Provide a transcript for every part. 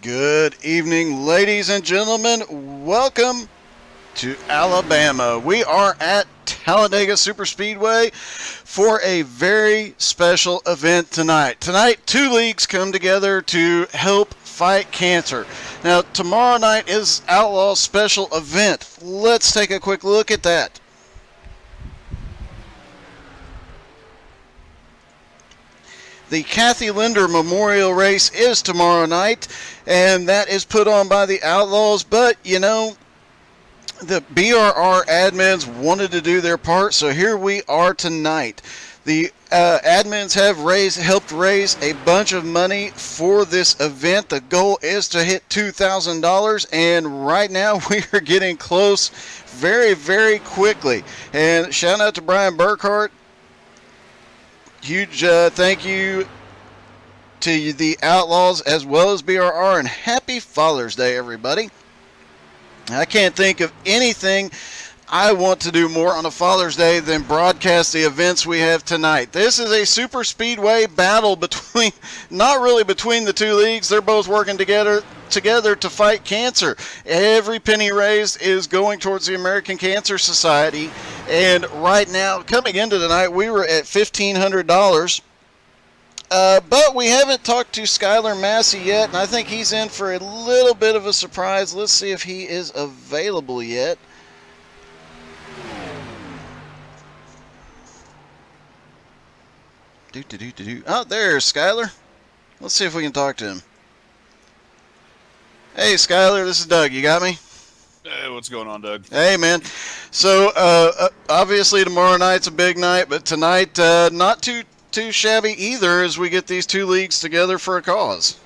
Good evening, ladies and gentlemen. Welcome to Alabama. We are at Talladega Superspeedway for a very special event tonight. Tonight, two leagues come together to help fight cancer. Now, tomorrow night is Outlaw's special event. Let's take a quick look at that. The Kathy Linder Memorial Race is tomorrow night, and that is put on by the Outlaws. But, you know, the BRR admins wanted to do their part, so here we are tonight. The admins have helped raise a bunch of money for this event. The goal is to hit $2,000, and right now we are getting close very, very quickly. And shout out to Brian Burkhart. Huge thank you to the Outlaws as well as BRR, and happy Father's Day, everybody. I can't think of anything I want to do more on a Father's Day than broadcast the events we have tonight. This is a super speedway battle between, not really between the two leagues. They're both working together to fight cancer. Every penny raised is going towards the American Cancer Society. And right now, coming into tonight, we were at $1,500. But we haven't talked to Skylar Massey yet, and I think he's in for a little bit of a surprise. Let's see if he is available yet. Oh, there's Skylar. Let's see if we can talk to him. Hey, Skylar, this is Doug. You got me? Hey, what's going on, Doug? Hey, man. So, obviously tomorrow night's a big night, but tonight not too shabby either as we get these two leagues together for a cause.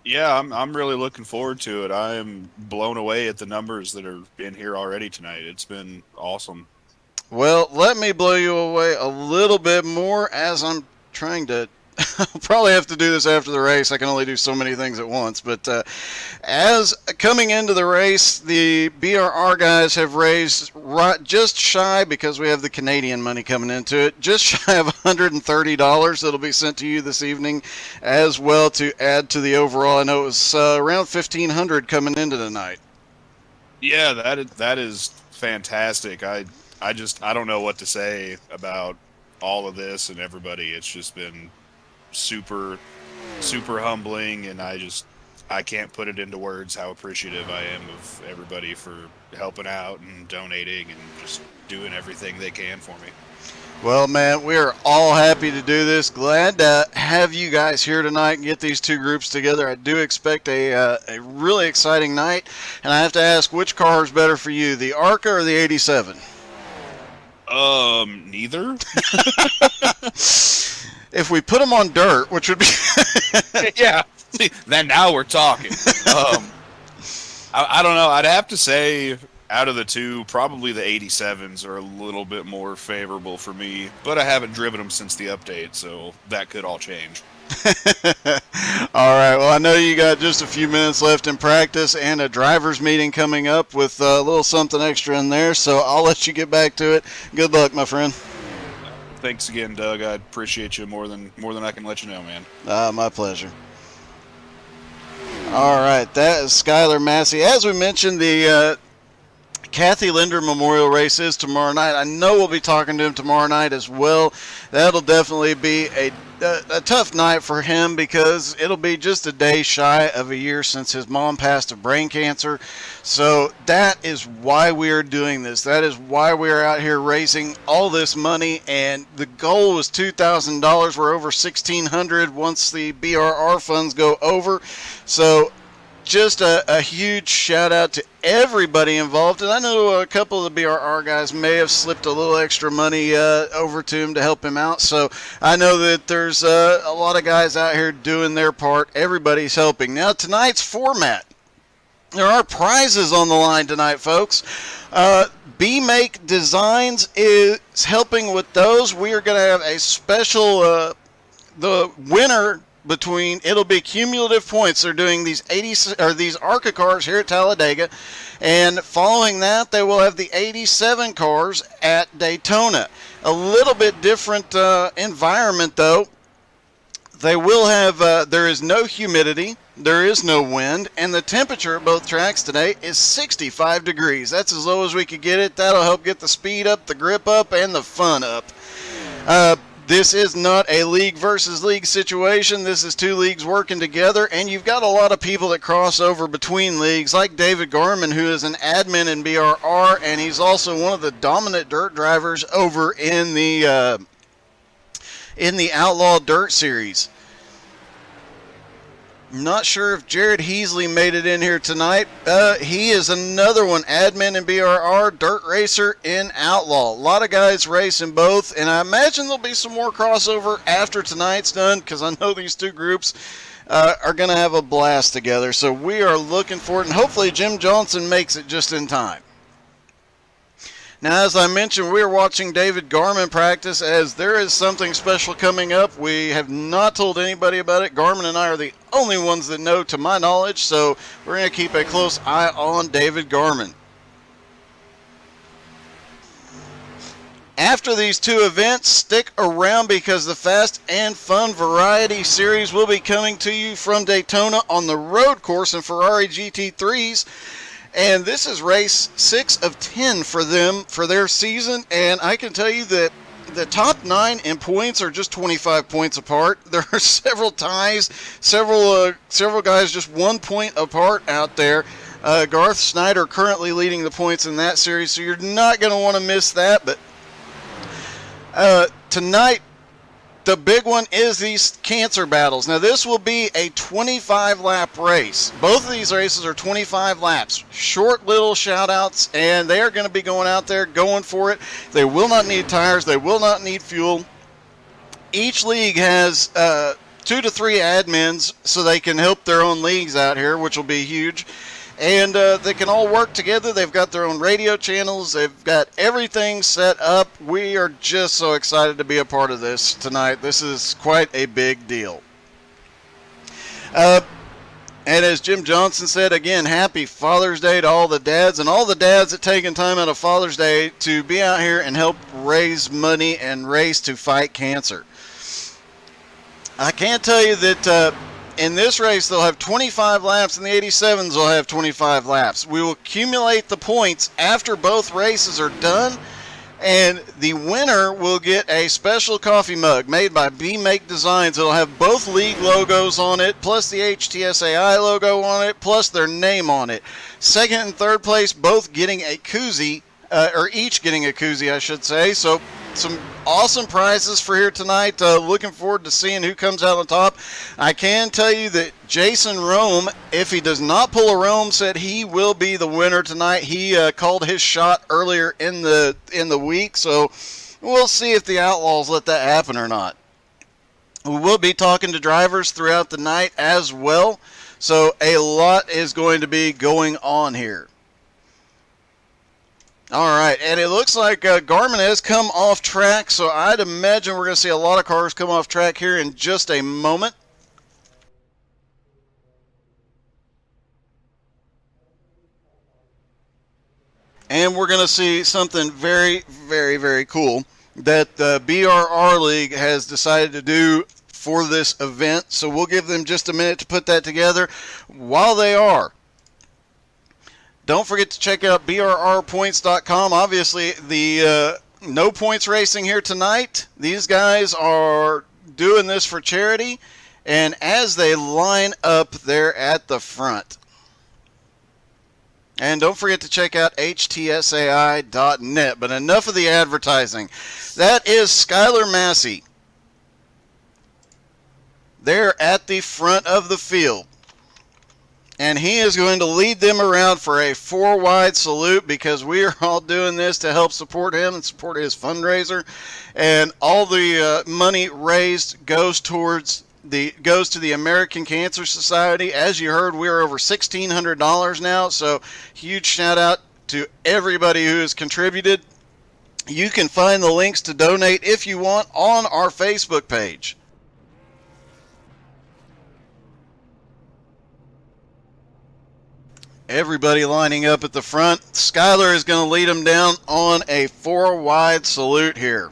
Yeah, I'm really looking forward to it. I am blown away at the numbers that are in here already tonight. It's been awesome. Well, let me blow you away a little bit more as I'm trying to... I'll probably have to do this after the race. I can only do so many things at once. But as coming into the race, the BRR guys have raised just shy, because we have the Canadian money coming into it, just shy of $130 that'll be sent to you this evening as well to add to the overall. I know it was around $1,500 coming into tonight. Yeah, that is fantastic. I don't know what to say about all of this and everybody. It's just been super humbling, and I can't put it into words how appreciative I am of everybody for helping out and donating and just doing everything they can for me. Well, man, we are all happy to do this. Glad to have you guys here tonight and get these two groups together. I do expect a really exciting night, and I have to ask, which car is better for you, the ARCA or the 87? Neither. If we put them on dirt, which would be... Yeah, then now we're talking. I don't know. I'd have to say, out of the two, probably the 87s are a little bit more favorable for me, but I haven't driven them since the update, so that could all change. All right, well, I know you got just a few minutes left in practice and a driver's meeting coming up with a little something extra in there, so I'll let you get back to it. Good luck, my friend. Thanks again, Doug. I appreciate you more than I can let you know, man. My pleasure. All right, that is Skylar Massey. As we mentioned, the Kathy Linder Memorial Race is tomorrow night. I know we'll be talking to him tomorrow night as well. That'll definitely be a tough night for him, because it'll be just a day shy of a year since his mom passed of brain cancer. So that is why we are doing this. That is why we are out here raising all this money, and the goal was $2,000. We're over $1,600 once the BRR funds go over. So just a huge shout out to everybody involved, and I know a couple of the BRR guys may have slipped a little extra money over to him to help him out, so I know that there's a lot of guys out here doing their part. Everybody's helping. Now, tonight's format, there are prizes on the line tonight, folks. B-Make Designs is helping with those. We are going to have a special, the winner between, it'll be cumulative points. They're doing these these ARCA cars here at Talladega, and following that they will have the 87 cars at Daytona. A little bit different environment though. They will have, there is no humidity, there is no wind, and the temperature at both tracks today is 65 degrees. That's as low as we could get it. That'll help get the speed up, the grip up, and the fun up. This is not a league versus league situation. This is two leagues working together, and you've got a lot of people that cross over between leagues, like David Garman, who is an admin in BRR, and he's also one of the dominant dirt drivers over in the Outlaw Dirt Series. I'm not sure if Jared Heasley made it in here tonight. He is another one, admin in BRR, dirt racer in Outlaw. A lot of guys race in both, and I imagine there'll be some more crossover after tonight's done, because I know these two groups are going to have a blast together. So we are looking for it, and hopefully Jim Johnson makes it just in time. Now, as I mentioned, we are watching David Garman practice, as there is something special coming up. We have not told anybody about it. Garman and I are the only ones that know, to my knowledge, so we're going to keep a close eye on David Garman. After these two events, stick around, because the Fast and Fun Variety Series will be coming to you from Daytona on the road course in Ferrari GT3s. And this is race 6 of 10 for them for their season. And I can tell you that the top 9 in points are just 25 points apart. There are several ties, several guys just 1 point apart out there. Garth Snyder currently leading the points in that series, so you're not going to want to miss that. But tonight, the big one is these cancer battles. Now, this will be a 25-lap race. Both of these races are 25 laps. Short little shout-outs, and they are going to be going out there, going for it. They will not need tires. They will not need fuel. Each league has 2 to 3 admins, so they can help their own leagues out here, which will be huge. And they can all work together. They've got their own radio channels. They've got everything set up. We are just so excited to be a part of this tonight. This is quite a big deal. And as Jim Johnson said, again, happy Father's Day to all the dads, and all the dads that taking time out of Father's Day to be out here and help raise money and race to fight cancer. I can tell you that in this race, they'll have 25 laps, and the 87s will have 25 laps. We will accumulate the points after both races are done, and the winner will get a special coffee mug made by B-Make Designs. It'll have both league logos on it, plus the HTSAI logo on it, plus their name on it. Second and third place both getting a koozie, or each getting a koozie, I should say. So some awesome prizes for here tonight. Looking forward to seeing who comes out on top. I can tell you that Jason Rome, if he does not pull a Rome, said he will be the winner tonight. He called his shot earlier in the week, so we'll see if the Outlaws let that happen or not. We will be talking to drivers throughout the night as well, so a lot is going to be going on here. All right, and it looks like Garmin has come off track, so I'd imagine we're going to see a lot of cars come off track here in just a moment. And we're going to see something very, very, very cool that the BRR League has decided to do for this event. So we'll give them just a minute to put that together. While they are, don't forget to check out brrpoints.com. Obviously, the no points racing here tonight. These guys are doing this for charity, and as they line up there at the front. And don't forget to check out htsai.net. But enough of the advertising. That is Skylar Massey. They're at the front of the field. And he is going to lead them around for a 4-wide salute, because we are all doing this to help support him and support his fundraiser. And all the money raised goes to the American Cancer Society. As you heard, we are over $1,600 now. So huge shout out to everybody who has contributed. You can find the links to donate if you want on our Facebook page. Everybody lining up at the front. Skylar is going to lead them down on a 4-wide salute here.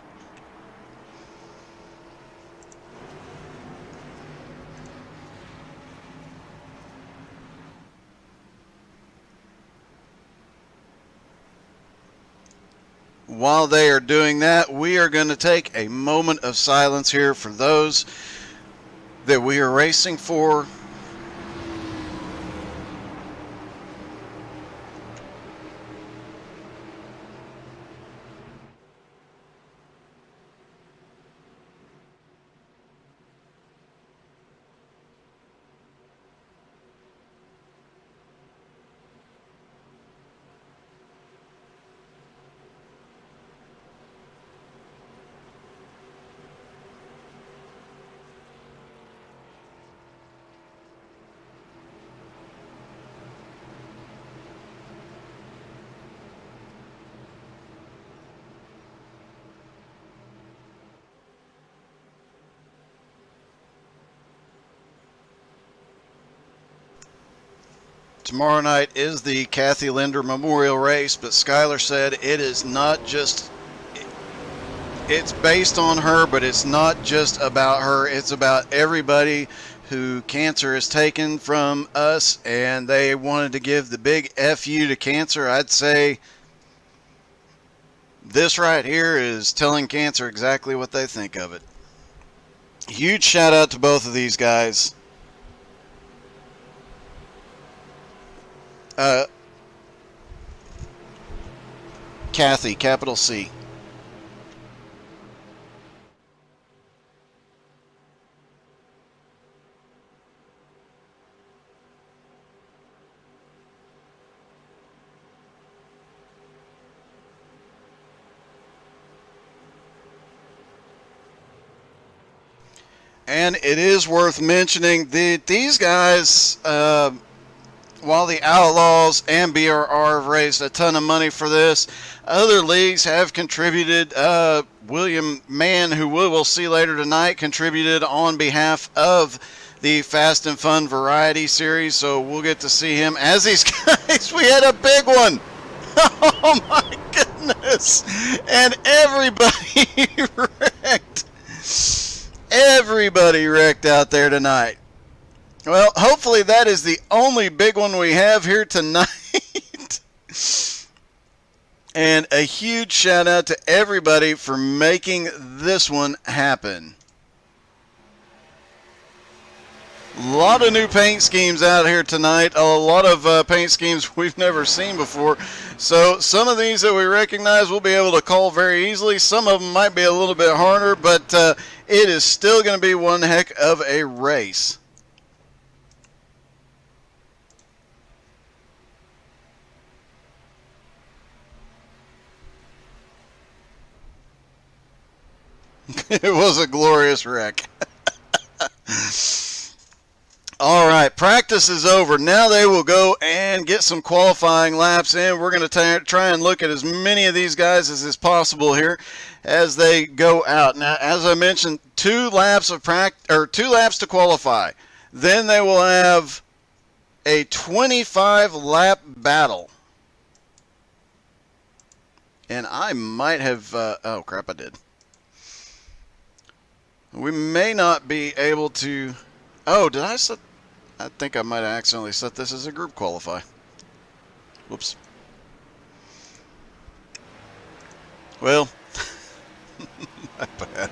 while they are doing that, we are going to take a moment of silence here for those that we are racing for. Tomorrow night is the Kathy Linder Memorial Race, but Skylar said it is not just, it's based on her, but it's not just about her. It's about everybody who cancer has taken from us, and they wanted to give the big FU to cancer. I'd say this right here is telling cancer exactly what they think of it. Huge shout out to both of these guys. Kathy, capital C. And it is worth mentioning that these guys, while the Outlaws and BRR have raised a ton of money for this, other leagues have contributed. William Mann, who we will see later tonight, contributed on behalf of the Fast and Fun Variety Series, so we'll get to see him. As these guys, we had a big one. Oh my goodness. And everybody wrecked. Everybody wrecked out there tonight. Well, hopefully that is the only big one we have here tonight. And a huge shout out to everybody for making this one happen. A lot of new paint schemes out here tonight. A lot of paint schemes we've never seen before. So some of these that we recognize we'll be able to call very easily. Some of them might be a little bit harder, but it is still going to be one heck of a race. It was a glorious wreck. All right, practice is over. Now they will go and get some qualifying laps in. We're going to try and look at as many of these guys as is possible here as they go out. Now, as I mentioned, 2 laps of practice, or 2 laps to qualify. Then they will have a 25 lap battle. And I might have oh crap, I did. We may not be able to. Oh, did I set? I think I might have accidentally set this as a group qualify. Whoops. Well, my bad.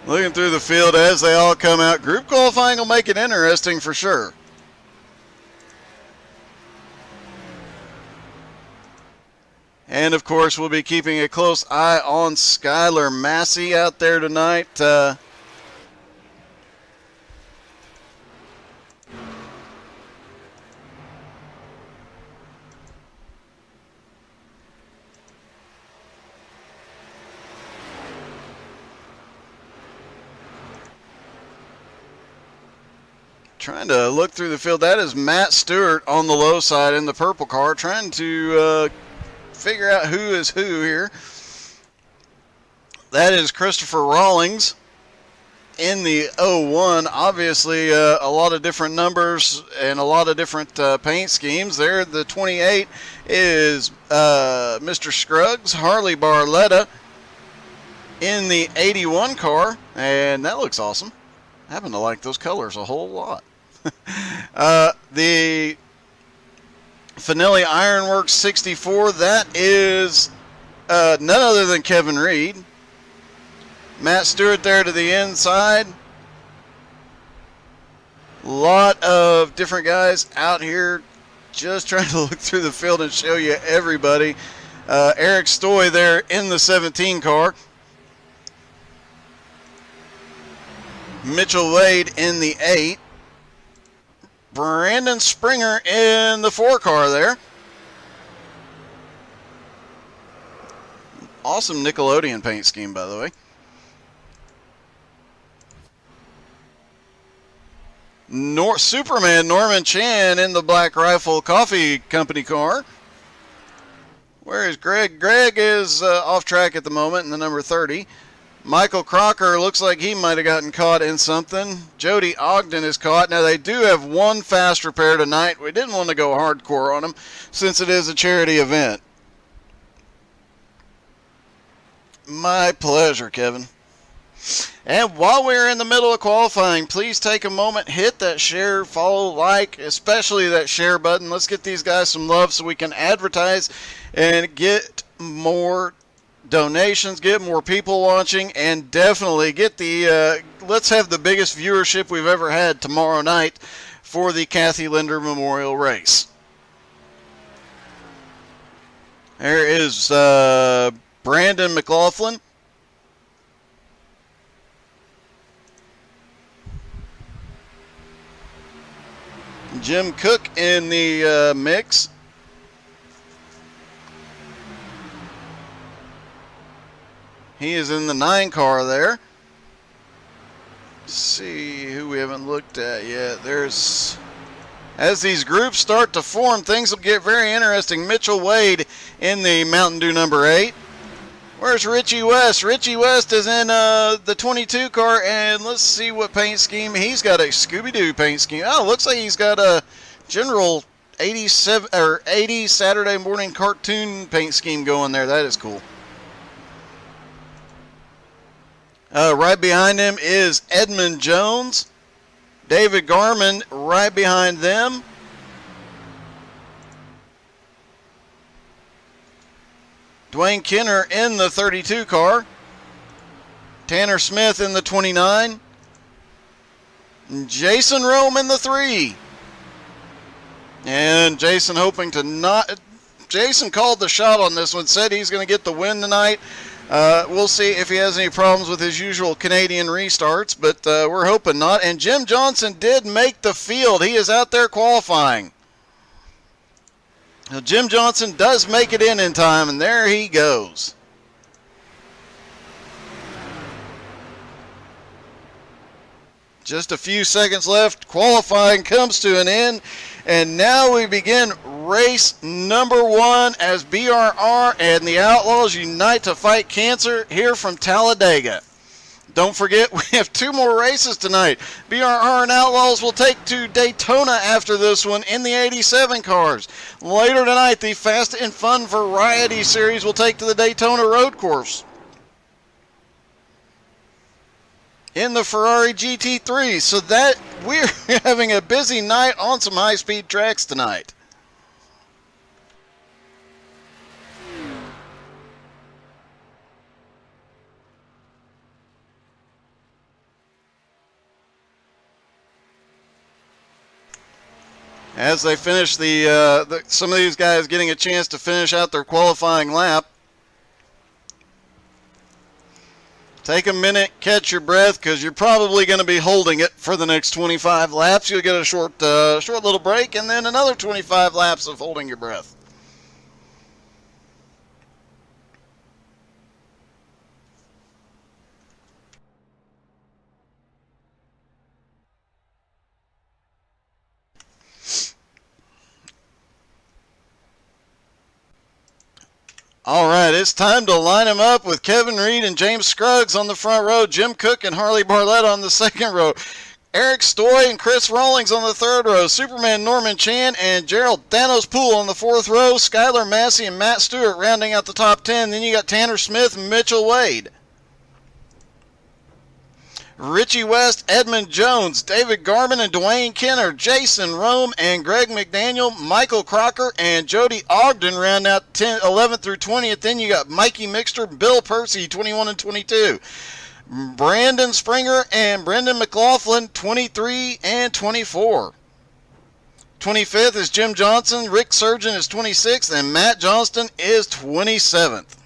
Looking through the field as they all come out. Group qualifying will make it interesting for sure. And, of course, we'll be keeping a close eye on Skylar Massey out there tonight. Trying to look through the field. That is Matt Stewart on the low side in the purple car, trying to figure out who is who here. That is Christopher Rawlings in the 01. Obviously, a lot of different numbers and a lot of different paint schemes. There, the 28 is Mr. Scruggs, Harley Barletta in the 81 car, and that looks awesome. I happen to like those colors a whole lot. The Finelli Ironworks 64. That is none other than Kevin Reed. Matt Stewart there to the inside. A lot of different guys out here just trying to look through the field and show you everybody. Eric Stoy there in the 17 car. Mitchell Wade in the 8. Brandon Springer in the 4 car there. Awesome Nickelodeon paint scheme, by the way. Superman Norman Chan in the Black Rifle Coffee Company car. Where is Greg? Greg is off track at the moment in the number 30. Michael Crocker looks like he might have gotten caught in something. Jody Ogden is caught. Now, they do have one fast repair tonight. We didn't want to go hardcore on them since it is a charity event. My pleasure, Kevin. And while we're in the middle of qualifying, please take a moment, hit that share, follow, like, especially that share button. Let's get these guys some love so we can advertise and get more donations, get more people watching, and definitely get the let's have the biggest viewership we've ever had tomorrow night for the Kathy Linder Memorial Race. There is Brandon McLaughlin. Jim Cook in the mix. He is in the 9 car there. Let's see who we haven't looked at yet. There's, as these groups start to form, things will get very interesting. Mitchell Wade in the Mountain Dew number 8. Where's Richie West? Richie West is in the 22 car, and let's see what paint scheme. He's got a Scooby-Doo paint scheme. Oh, looks like he's got a general 87 or 80 Saturday morning cartoon paint scheme going there. That is cool. Right behind him is Edmund Jones. David Garman right behind them. Dwayne Kenner in the 32 car. Tanner Smith in the 29. Jason Rome in the 3. And Jason hoping to not... Jason called the shot on this one, said he's going to get the win tonight. We'll see if he has any problems with his usual Canadian restarts, but we're hoping not. And Jim Johnson did make the field. He is out there qualifying. Now, Jim Johnson does make it in time, and there he goes. Just a few seconds left. Qualifying comes to an end. And now we begin race number 1 as BRR and the Outlaws unite to fight cancer here from Talladega. Don't forget, we have 2 more races tonight. BRR and Outlaws will take to Daytona after this one in the 87 cars. Later tonight, the Fast and Fun Variety Series will take to the Daytona Road Course in the Ferrari GT3. So that we're having a busy night on some high-speed tracks tonight. As they finish some of these guys getting a chance to finish out their qualifying lap. Take a minute, catch your breath, because you're probably going to be holding it for the next 25 laps. You'll get a short little break, and then another 25 laps of holding your breath. All right, it's time to line them up with Kevin Reed and James Scruggs on the front row, Jim Cook and Harley Barlett on the second row, Eric Stoy and Chris Rawlings on the third row, Superman Norman Chan and Gerald Thanos Poole on the fourth row, Skylar Massey and Matt Stewart rounding out the top 10. Then you got Tanner Smith and Mitchell Wade. Richie West, Edmund Jones, David Garman and Dwayne Kenner, Jason Rome and Greg McDaniel, Michael Crocker and Jody Ogden round out 11th through 20th. Then you got Mikey Mixter, Bill Percy, 21 and 22. Brandon Springer and Brendan McLaughlin, 23 and 24. 25th is Jim Johnson, Rick Surgeon is 26th, and Matt Johnston is 27th.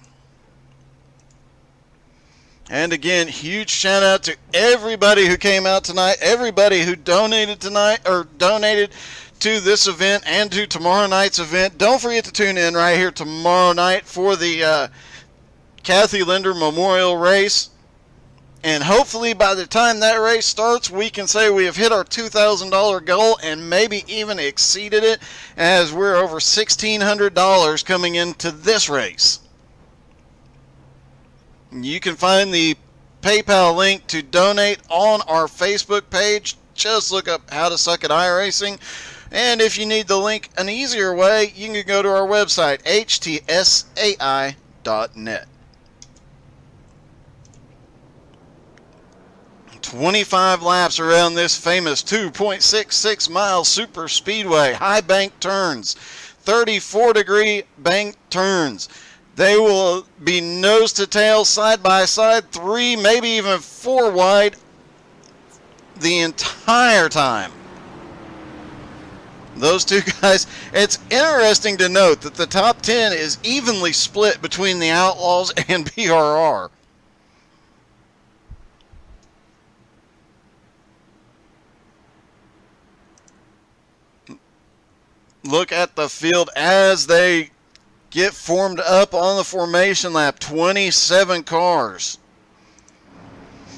And again, huge shout out to everybody who came out tonight, everybody who donated tonight, or donated to this event and to tomorrow night's event. Don't forget to tune in right here tomorrow night for the Kathy Linder Memorial Race. And hopefully by the time that race starts, we can say we have hit our $2,000 goal and maybe even exceeded it, as we're over $1,600 coming into this race. You can find the PayPal link to donate on our Facebook page. Just look up How to Suck at iRacing. And if you need the link an easier way, you can go to our website, htsai.net. 25 laps around this famous 2.66 mile super speedway. High bank turns, 34-degree bank turns. They will be nose to tail, side by side, 3, maybe even 4 wide the entire time. Those two guys, it's interesting to note that the top 10 is evenly split between the Outlaws and BRR. Look at the field as they get formed up on the formation lap. 27 cars.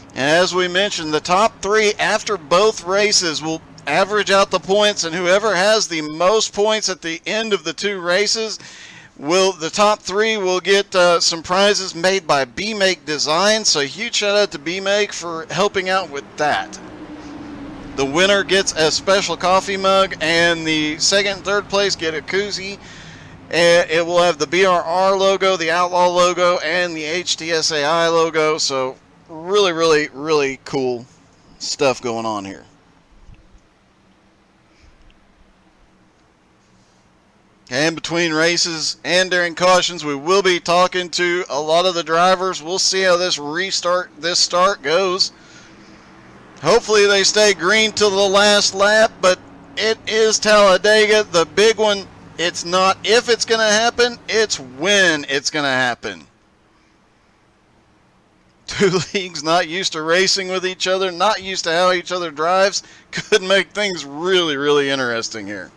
And as we mentioned, the top 3 after both races will average out the points, and whoever has the most points at the end of the 2 races, the top 3 will get some prizes made by B-Make Design. So huge shout out to B-Make for helping out with that. The winner gets a special coffee mug, and the second and third place get a koozie. And it will have the BRR logo, the Outlaw logo, and the HTSAI logo. So really, really, really cool stuff going on here. And between races and during cautions, we will be talking to a lot of the drivers. We'll see how this start goes. Hopefully they stay green till the last lap, but it is Talladega, the big one. It's not if it's going to happen, it's when it's going to happen. 2 leagues not used to racing with each other, not used to how each other drives, could make things really, really interesting here.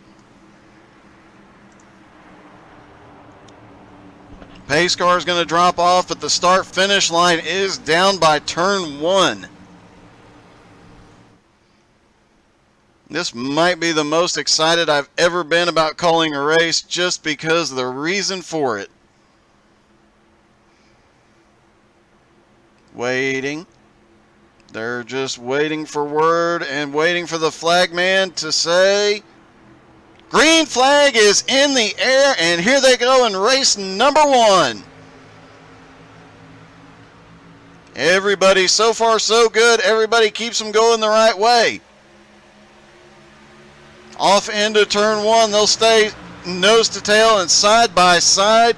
Pace car is going to drop off, but the start-finish line is down by turn 1. This might be the most excited I've ever been about calling a race, just because of the reason for it. Waiting. They're just waiting for word and waiting for the flagman to say, green flag is in the air, and here they go in race number 1. Everybody, so far so good. Everybody keeps them going the right way. Off into turn 1, they'll stay nose to tail and side by side.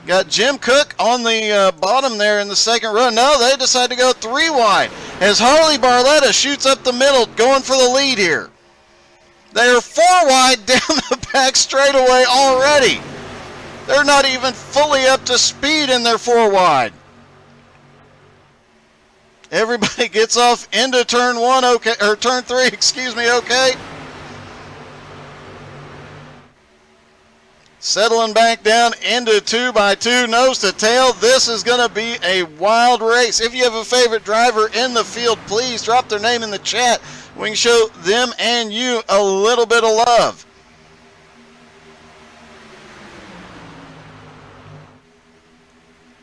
Got Jim Cook on the bottom there in the second row. No, they decide to go 3 wide as Harley Barletta shoots up the middle, going for the lead here. They are 4 wide down the back straightaway already. They're not even fully up to speed in their 4 wide. Everybody gets off into turn 1, okay, or turn 3, excuse me, okay. Settling back down into 2x2, nose to tail. This is going to be a wild race. If you have a favorite driver in the field, please drop their name in the chat. We can show them and you a little bit of love.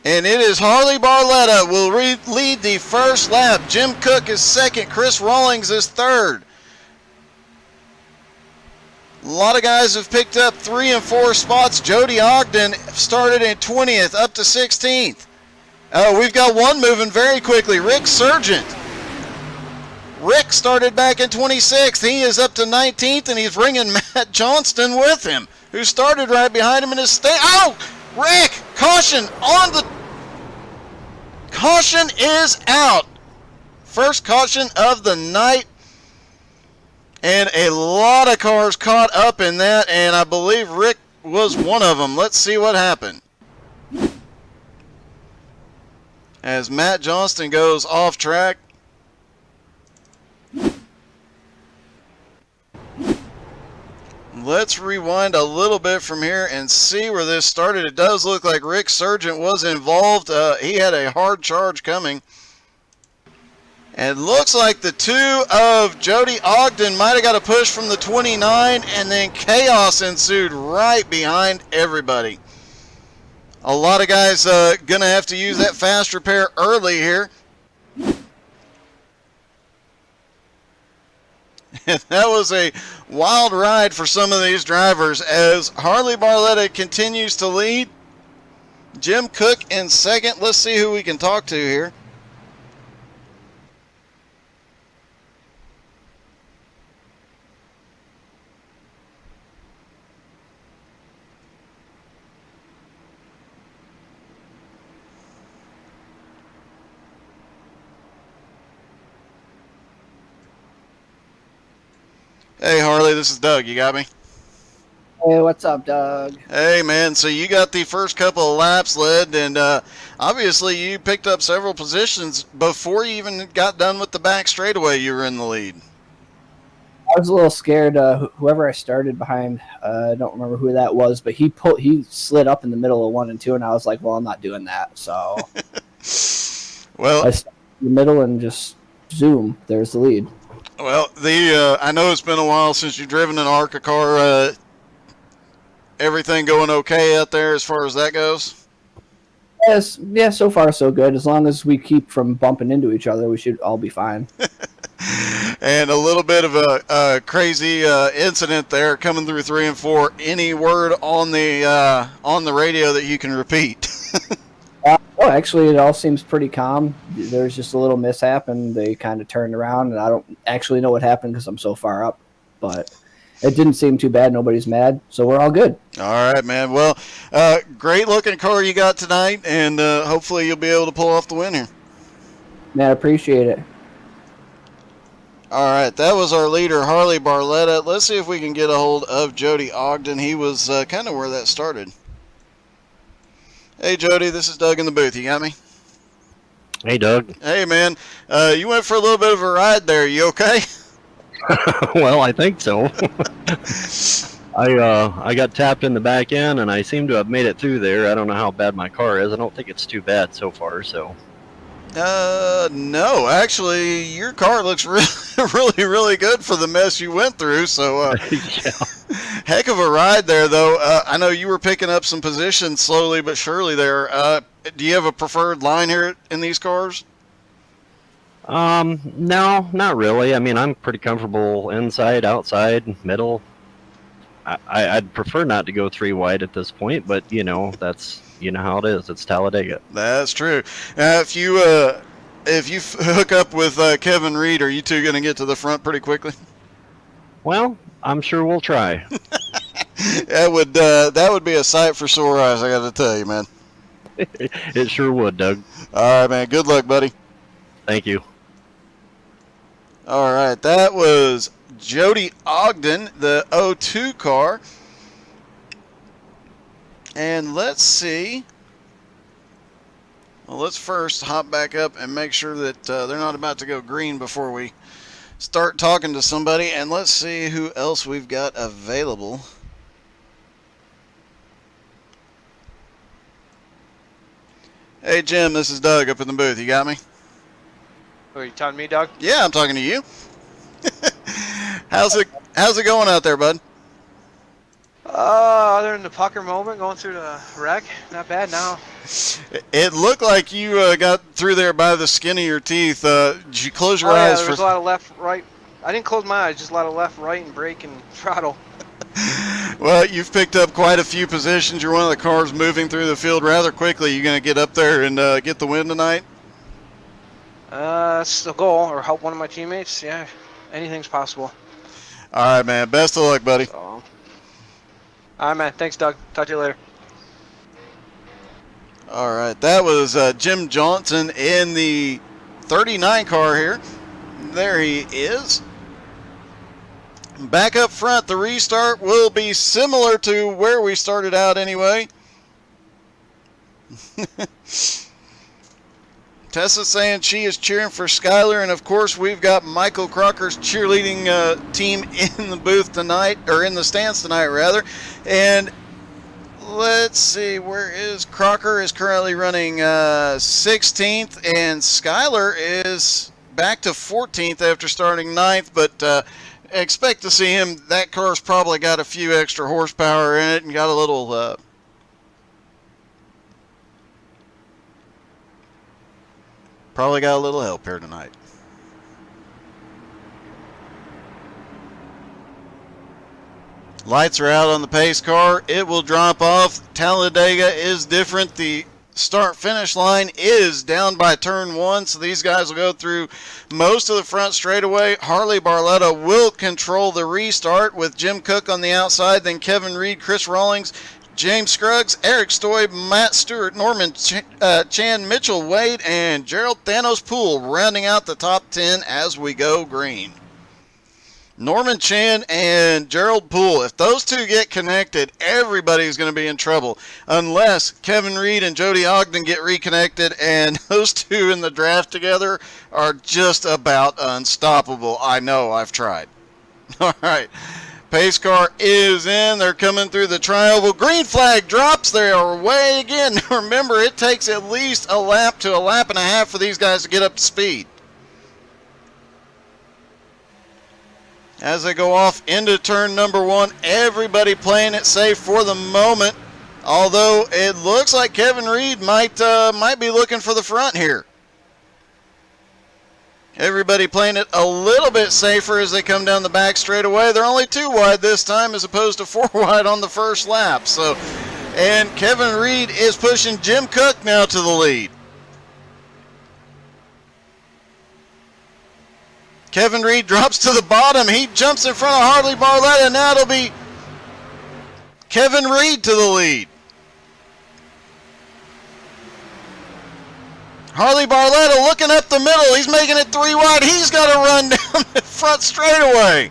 And it is Harley Barletta will lead the first lap. Jim Cook is second. Chris Rawlings is third. A lot of guys have picked up 3 and 4 spots. Jody Ogden started in 20th, up to 16th. We've got one moving very quickly. Rick Sargent Rick started back in 26th. He is up to 19th, and he's bringing Matt Johnston with him, who started right behind him in his stand. Oh, Rick, caution on the... Caution is out. First caution of the night. And a lot of cars caught up in that, and I believe Rick was one of them. Let's see what happened. As Matt Johnston goes off track. Let's rewind a little bit from here and see where this started. It does look like Rick Sargent was involved. He had a hard charge coming. And it looks like the two of Jody Ogden might have got a push from the 29, and then chaos ensued right behind everybody. A lot of guys going to have to use that fast repair early here. And that was a wild ride for some of these drivers as Harley Barletta continues to lead. Jim Cook in second. Let's see who we can talk to here. Hey, Harley, this is Doug. You got me? Hey, what's up, Doug? Hey, man. So you got the first couple of laps led, and obviously you picked up several positions before you even got done with the back straightaway. You were in the lead. I was a little scared. Whoever I started behind, I don't remember who that was, but he slid up in the middle of 1 and 2, and I was like, well, I'm not doing that. So well, I started in the middle and just zoom. There's the lead. Well, I know it's been a while since you've driven an ARCA car. Everything going okay out there as far as that goes? Yes, yeah, so far so good. As long as we keep from bumping into each other, we should all be fine. And a little bit of a crazy incident there coming through 3 and 4. Any word on the radio that you can repeat? Oh, actually, it all seems pretty calm. There's just a little mishap, and they kind of turned around, and I don't actually know what happened because I'm so far up. But it didn't seem too bad. Nobody's mad, so we're all good. All right, man. Well, great-looking car you got tonight, and hopefully you'll be able to pull off the win here. Man, I appreciate it. All right, that was our leader, Harley Barletta. Let's see if we can get a hold of Jody Ogden. He was kind of where that started. Hey, Jody, this is Doug in the booth. You got me? Hey, Doug. Hey, man. You went for a little bit of a ride there. You okay? Well, I think so. I got tapped in the back end, and I seem to have made it through there. I don't know how bad my car is. I don't think it's too bad so far. So. No, actually, your car looks really good for the mess you went through. So, Yeah. Heck of a ride there, though. I know you were picking up some positions slowly but surely there. Do you have a preferred line here in these cars? No, not really. I mean, I'm pretty comfortable inside, outside, middle. I'd prefer not to go 3 wide at this point, but that's how it is. It's Talladega. That's true. If you hook up with Kevin Reed, are you two going to get to the front pretty quickly? Well, I'm sure we'll try. That would be a sight for sore eyes, I got to tell you, man. It sure would, Doug. All right, man. Good luck, buddy. Thank you. All right, that was Jody Ogden, the 02 car. And let's see. Well, let's first hop back up and make sure that they're not about to go green before we start talking to somebody. And let's see who else we've got available. Hey, Jim, this is Doug up in the booth. You got me? Are you talking to me, Doug? Yeah, I'm talking to you. How's it going out there, bud? Other than the pucker moment, going through the wreck, not bad now. It looked like you got through there by the skin of your teeth. Did you close your eyes? There was a lot of left, right. I didn't close my eyes, just a lot of left, right, and brake and throttle. Well, you've picked up quite a few positions. You're one of the cars moving through the field rather quickly. You going to get up there and get the win tonight? It's the goal, or help one of my teammates. Yeah, anything's possible. All right, man. Best of luck, buddy. So, all right, man. Thanks, Doug. Talk to you later. All right, that was Jim Johnson in the 39 car here. There he is. Back up front, the restart will be similar to where we started out anyway. Tessa saying she is cheering for Skylar, and of course we've got Michael Crocker's cheerleading team in the booth tonight, or in the stands tonight rather. And let's see, where is Crocker? Is currently running 16th, and Skylar is back to 14th after starting 9th, but expect to see him. That car's probably got a few extra horsepower in it and got a little probably got a little help here tonight. Lights are out on the pace car. It will drop off. Talladega is different. The start-finish line is down by turn 1, so these guys will go through most of the front straightaway. Harley Barletta will control the restart with Jim Cook on the outside, then Kevin Reed, Chris Rawlings, James Scruggs, Eric Stoy, Matt Stewart, Norman Chan, Mitchell Wade, and Gerald Thanos Poole rounding out the top 10 as we go green. Norman Chan and Gerald Poole, if those two get connected, everybody's going to be in trouble. Unless Kevin Reed and Jody Ogden get reconnected, and those two in the draft together are just about unstoppable. I know, I've tried. All right. Pace car is in. They're coming through the triangle. Green flag drops. They are away again. Remember, it takes at least a lap to a lap and a half for these guys to get up to speed. As they go off into turn number 1, everybody playing it safe for the moment. Although it looks like Kevin Reed might be looking for the front here. Everybody playing it a little bit safer as they come down the back straightaway. They're only 2 wide this time as opposed to 4 wide on the first lap. So, and Kevin Reed is pushing Jim Cook now to the lead. Kevin Reed drops to the bottom. He jumps in front of Harley Barletta. Now it'll be Kevin Reed to the lead. Harley Barletta looking up the middle. He's making it 3 wide. He's got to run down the front straightaway.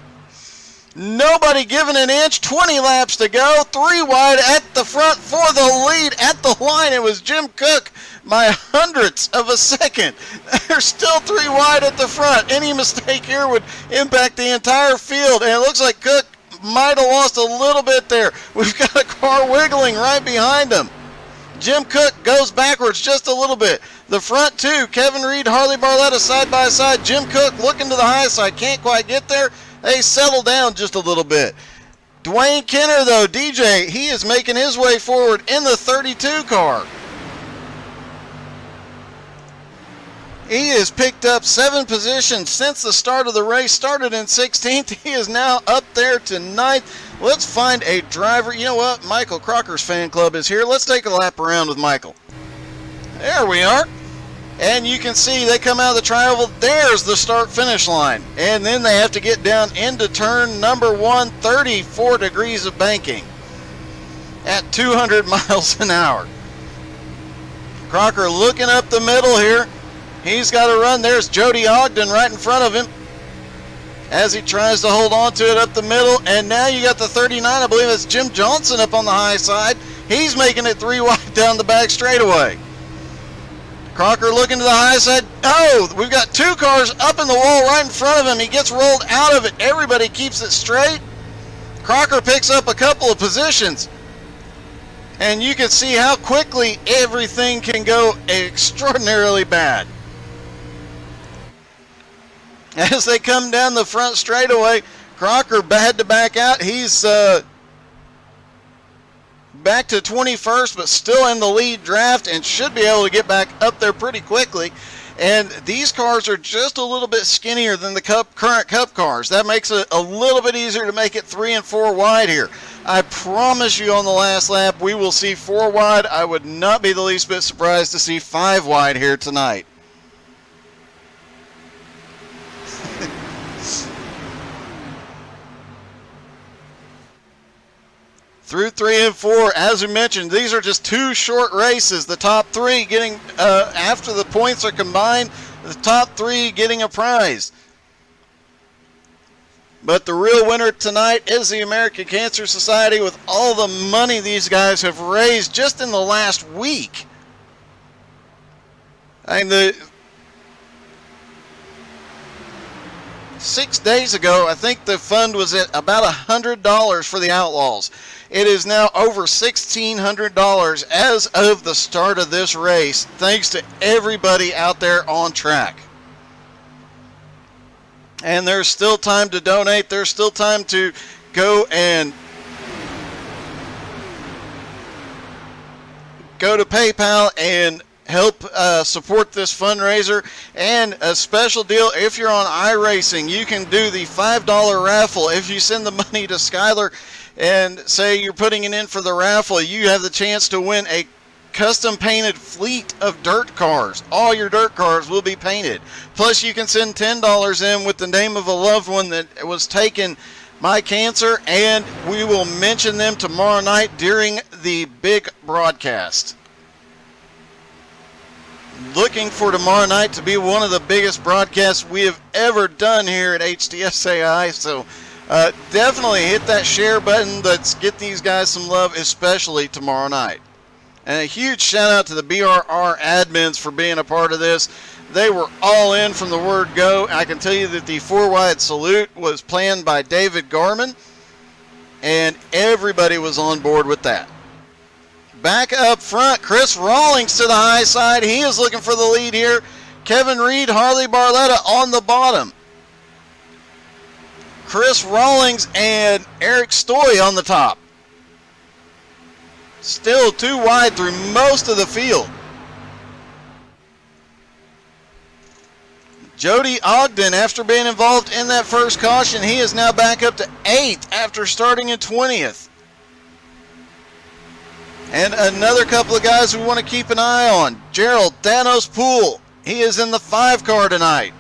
Nobody giving an inch. 20 laps to go. 3 wide at the front for the lead. At the line, it was Jim Cook by hundredths of a second. They're still 3 wide at the front. Any mistake here would impact the entire field. And it looks like Cook might have lost a little bit there. We've got a car wiggling right behind him. Jim Cook goes backwards just a little bit. The front 2, Kevin Reed, Harley Barletta side by side. Jim Cook looking to the high side. Can't quite get there. They settle down just a little bit. Dwayne Kenner, though, DJ, he is making his way forward in the 32 car. He has picked up 7 positions since the start of the race. Started in 16th. He is now up there to 9th. Let's find a driver. You know what? Michael Crocker's fan club is here. Let's take a lap around with Michael. There we are. And you can see they come out of the triangle. There's the start-finish line. And then they have to get down into turn number 1, 34 degrees of banking at 200 miles an hour. Crocker looking up the middle here. He's got to run. There's Jody Ogden right in front of him as he tries to hold on to it up the middle. And now you got the 39. I believe it's Jim Johnson up on the high side. He's making it 3 wide down the back straightaway. Crocker looking to the high side. Oh, we've got 2 cars up in the wall right in front of him. He gets rolled out of it. Everybody keeps it straight. Crocker picks up a couple of positions. And you can see how quickly everything can go extraordinarily bad. As they come down the front straightaway, Crocker had to back out. He's back to 21st, but still in the lead draft and should be able to get back up there pretty quickly. And these cars are just a little bit skinnier than the current Cup cars. That makes it a little bit easier to make it 3 and 4 wide here. I promise you on the last lap we will see 4 wide. I would not be the least bit surprised to see 5 wide here tonight. through 3 and 4. As we mentioned, these are just 2 short races. The top 3 getting, after the points are combined, the top 3 getting a prize. But the real winner tonight is the American Cancer Society, with all the money these guys have raised just in the last week. I mean, 6 days ago, I think the fund was at about $100 for the Outlaws. It is now over $1,600 as of the start of this race, thanks to everybody out there on track. And there's still time to donate. There's still time to go and go to PayPal and help support this fundraiser. And a special deal, if you're on iRacing, you can do the $5 raffle. If you send the money to Skylar and say you're putting it in for the raffle, you have the chance to win a custom painted fleet of dirt cars. All your dirt cars will be painted. Plus you can send $10 in with the name of a loved one that was taken by cancer, and we will mention them tomorrow night during the big broadcast. Looking for tomorrow night to be one of the biggest broadcasts we have ever done here at HTSAI, so definitely hit that share button. Let's get these guys some love, especially tomorrow night. And a huge shout out to the BRR admins for being a part of this. They were all in from the word go. I can tell you that the 4-wide salute was planned by David Garman, and everybody was on board with that. Back up front, Chris Rawlings to the high side. He is looking for the lead here. Kevin Reed, Harley Barletta on the bottom. Chris Rawlings and Eric Stoy on the top. Still too wide through most of the field. Jody Ogden, after being involved in that first caution, he is now back up to 8th after starting in 20th. And another couple of guys we want to keep an eye on. Gerald Danos Poole, he is in the 5 car tonight.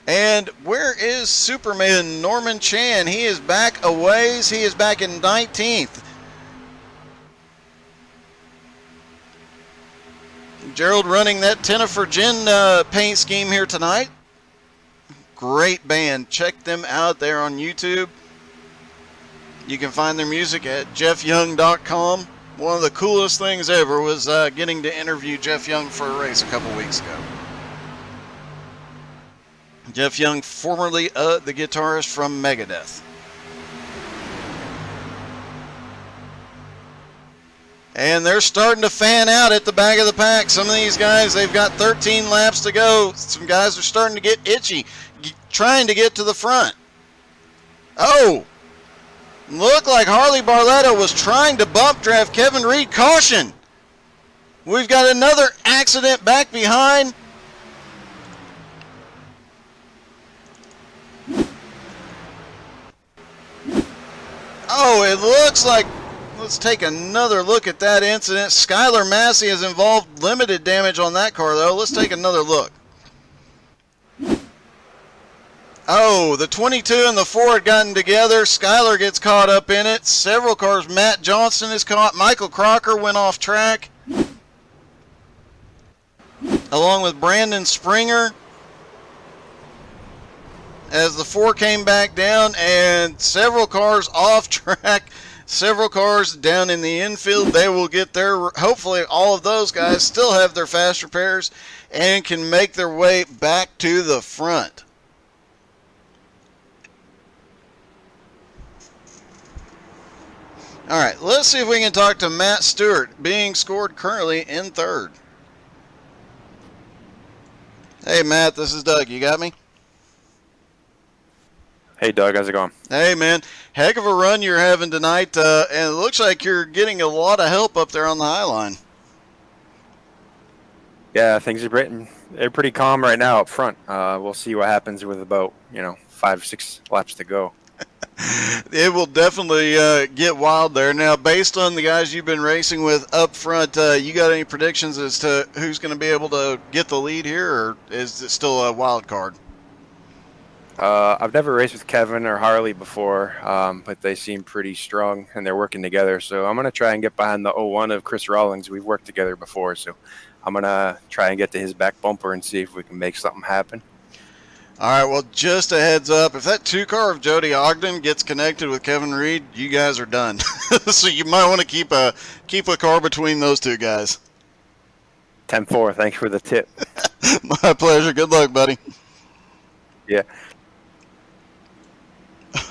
And where is Superman Norman Chan? He is back a ways. He is back in 19th. Gerald running that Tennifer Gin paint scheme here tonight. Great band. Check them out there on YouTube. You can find their music at jeffyoung.com. One of the coolest things ever was getting to interview Jeff Young for a race a couple weeks ago. Jeff Young, formerly the guitarist from Megadeth. And they're starting to fan out at the back of the pack. Some of these guys, they've got 13 laps to go. Some guys are starting to get itchy, trying to get to the front. Oh, looked like Harley Barletta was trying to bump draft Kevin Reed. Caution. We've got another accident back behind. Oh, it looks like, let's take another look at that incident. Skylar Massey is involved. Limited damage on that car, though. Let's take another look. Oh, the 22 and the 4 had gotten together. Skylar gets caught up in it. Several cars. Matt Johnson is caught. Michael Crocker went off track, along with Brandon Springer, as the 4 came back down, and several cars off track, several cars down in the infield. They will get their, hopefully all of those guys still have their fast repairs and can make their way back to the front. All right, let's see if we can talk to Matt Stewart, being scored currently in 3rd. Hey, Matt, this is Doug. You got me? Hey, Doug, how's it going? Hey, man. Heck of a run you're having tonight, and it looks like you're getting a lot of help up there on the high line. Yeah, things are they're pretty calm right now up front. We'll see what happens with about, 5 or 6 laps to go. It will definitely get wild there. Now, based on the guys you've been racing with up front, you got any predictions as to who's going to be able to get the lead here, or is it still a wild card? I've never raced with Kevin or Harley before, but they seem pretty strong and they're working together. So I'm going to try and get behind the 01 of Chris Rawlings. We've worked together before, so I'm going to try and get to his back bumper and see if we can make something happen. All right, well, just a heads up. If that 2-car of Jody Ogden gets connected with Kevin Reed, you guys are done. So you might want to keep a car between those two guys. 10-4, thanks for the tip. My pleasure. Good luck, buddy. Yeah.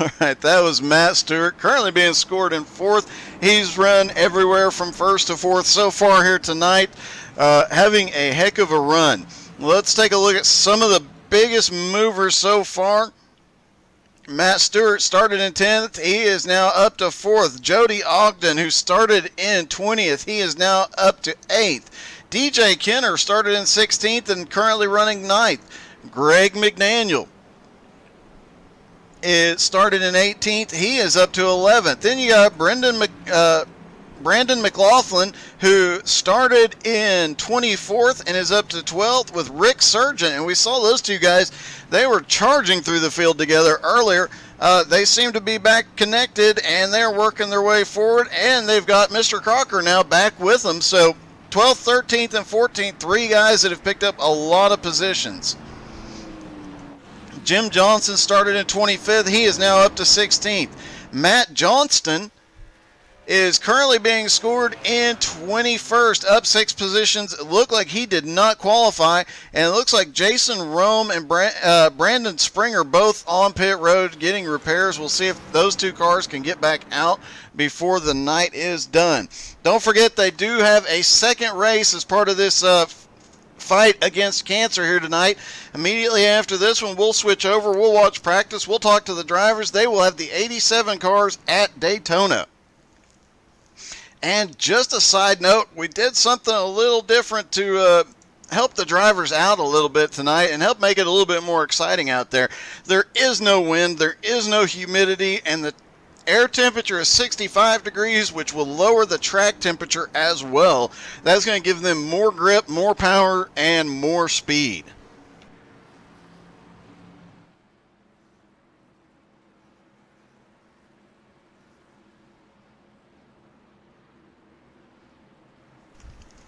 All right, that was Matt Stewart, currently being scored in 4th. He's run everywhere from 1st to 4th so far here tonight, having a heck of a run. Let's take a look at some of the biggest movers so far. Matt Stewart started in 10th. He is now up to 4th. Jody Ogden, who started in 20th, he is now up to 8th. DJ Kenner started in 16th and currently running 9th. Greg McDaniel started in 18th. He is up to 11th. Then you got Brandon McLaughlin, who started in 24th and is up to 12th with Rick Sargent. And we saw those two guys. They were charging through the field together earlier. They seem to be back connected, and they're working their way forward. And they've got Mr. Crocker now back with them. So 12th, 13th, and 14th, 3 guys that have picked up a lot of positions. Jim Johnson started in 25th. He is now up to 16th. Matt Johnston is currently being scored in 21st, up 6 positions. It looked like he did not qualify, and it looks like Jason Rome and Brandon Springer both on pit road getting repairs. We'll see if those 2 cars can get back out before the night is done. Don't forget, they do have a second race as part of this fight against cancer here tonight. Immediately after this one, we'll switch over. We'll watch practice. We'll talk to the drivers. They will have the 87 cars at Daytona. And just a side note, we did something a little different to help the drivers out a little bit tonight and help make it a little bit more exciting out there. There is no wind, there is no humidity, and the air temperature is 65 degrees, which will lower the track temperature as well. That's going to give them more grip, more power, and more speed.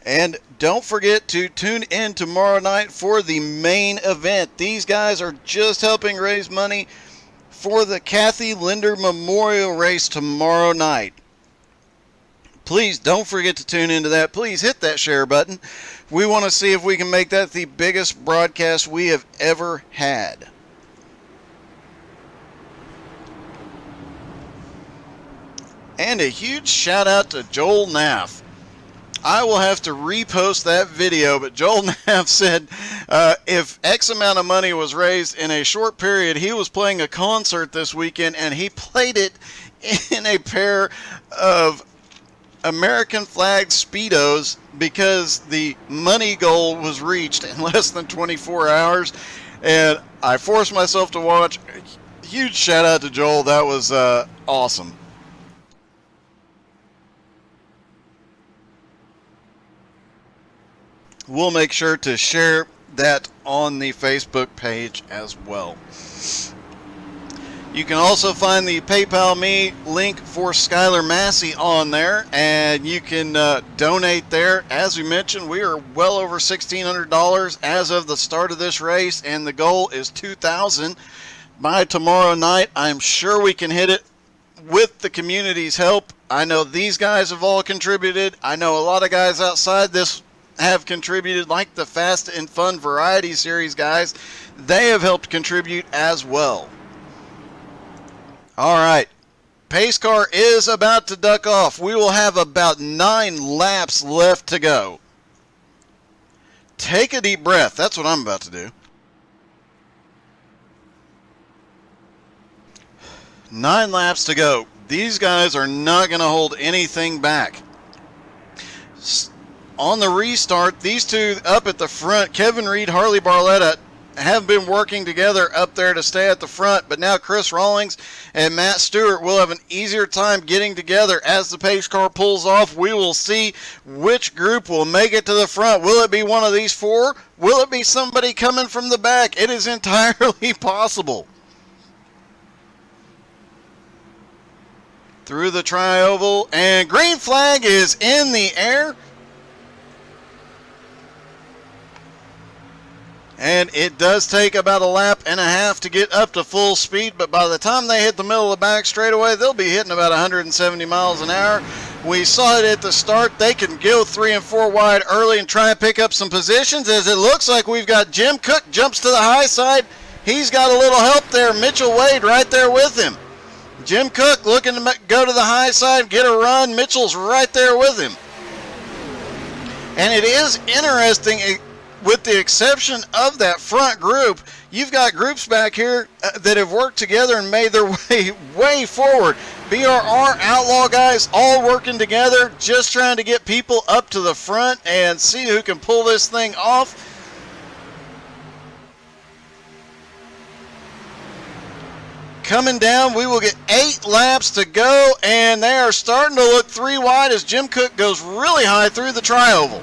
And don't forget to tune in tomorrow night for the main event. These guys are just helping raise money for the Kathy Linder Memorial Race tomorrow night. Please don't forget to tune into that. Please hit that share button. We want to see if we can make that the biggest broadcast we have ever had. And a huge shout out to Joel Naff. I will have to repost that video, but Joel Naff said if X amount of money was raised in a short period, he was playing a concert this weekend, and he played it in a pair of American flag Speedos because the money goal was reached in less than 24 hours, and I forced myself to watch. Huge shout out to Joel. That was awesome. We'll make sure to share that on the Facebook page as well. You can also find the PayPal Me link for Skylar Massey on there, and you can donate there. As we mentioned, we are well over $1,600 as of the start of this race, and the goal is $2,000 by tomorrow night. I'm sure we can hit it with the community's help. I know these guys have all contributed. I know a lot of guys outside this have contributed, like the Fast and Fun Variety Series guys. They have helped contribute as well. All right, pace car is about to duck off. We will have about 9 laps left to go. Take a deep breath. That's what I'm about to do. 9 laps to go. These guys are not going to hold anything back. On the restart, these two up at the front, Kevin Reed, Harley Barletta, have been working together up there to stay at the front, but now Chris Rawlings and Matt Stewart will have an easier time getting together as the pace car pulls off. We will see which group will make it to the front. Will it be one of these 4? Will it be somebody coming from the back? It is entirely possible. through the tri-oval, and green flag is in the air. And it does take about a lap and a half to get up to full speed, but by the time they hit the middle of the back straightaway, they'll be hitting about 170 miles an hour. We saw it at the start. They can go 3 and 4 wide early and try and pick up some positions, as it looks like we've got Jim Cook jumps to the high side. He's got a little help there. Mitchell Wade right there with him. Jim Cook looking to go to the high side, get a run. Mitchell's right there with him. And it is interesting, with the exception of that front group, you've got groups back here that have worked together and made their way forward. BRR Outlaw guys all working together, just trying to get people up to the front and see who can pull this thing off. Coming down, we will get 8 laps to go, and they are starting to look 3 wide as Jim Cook goes really high through the tri-oval.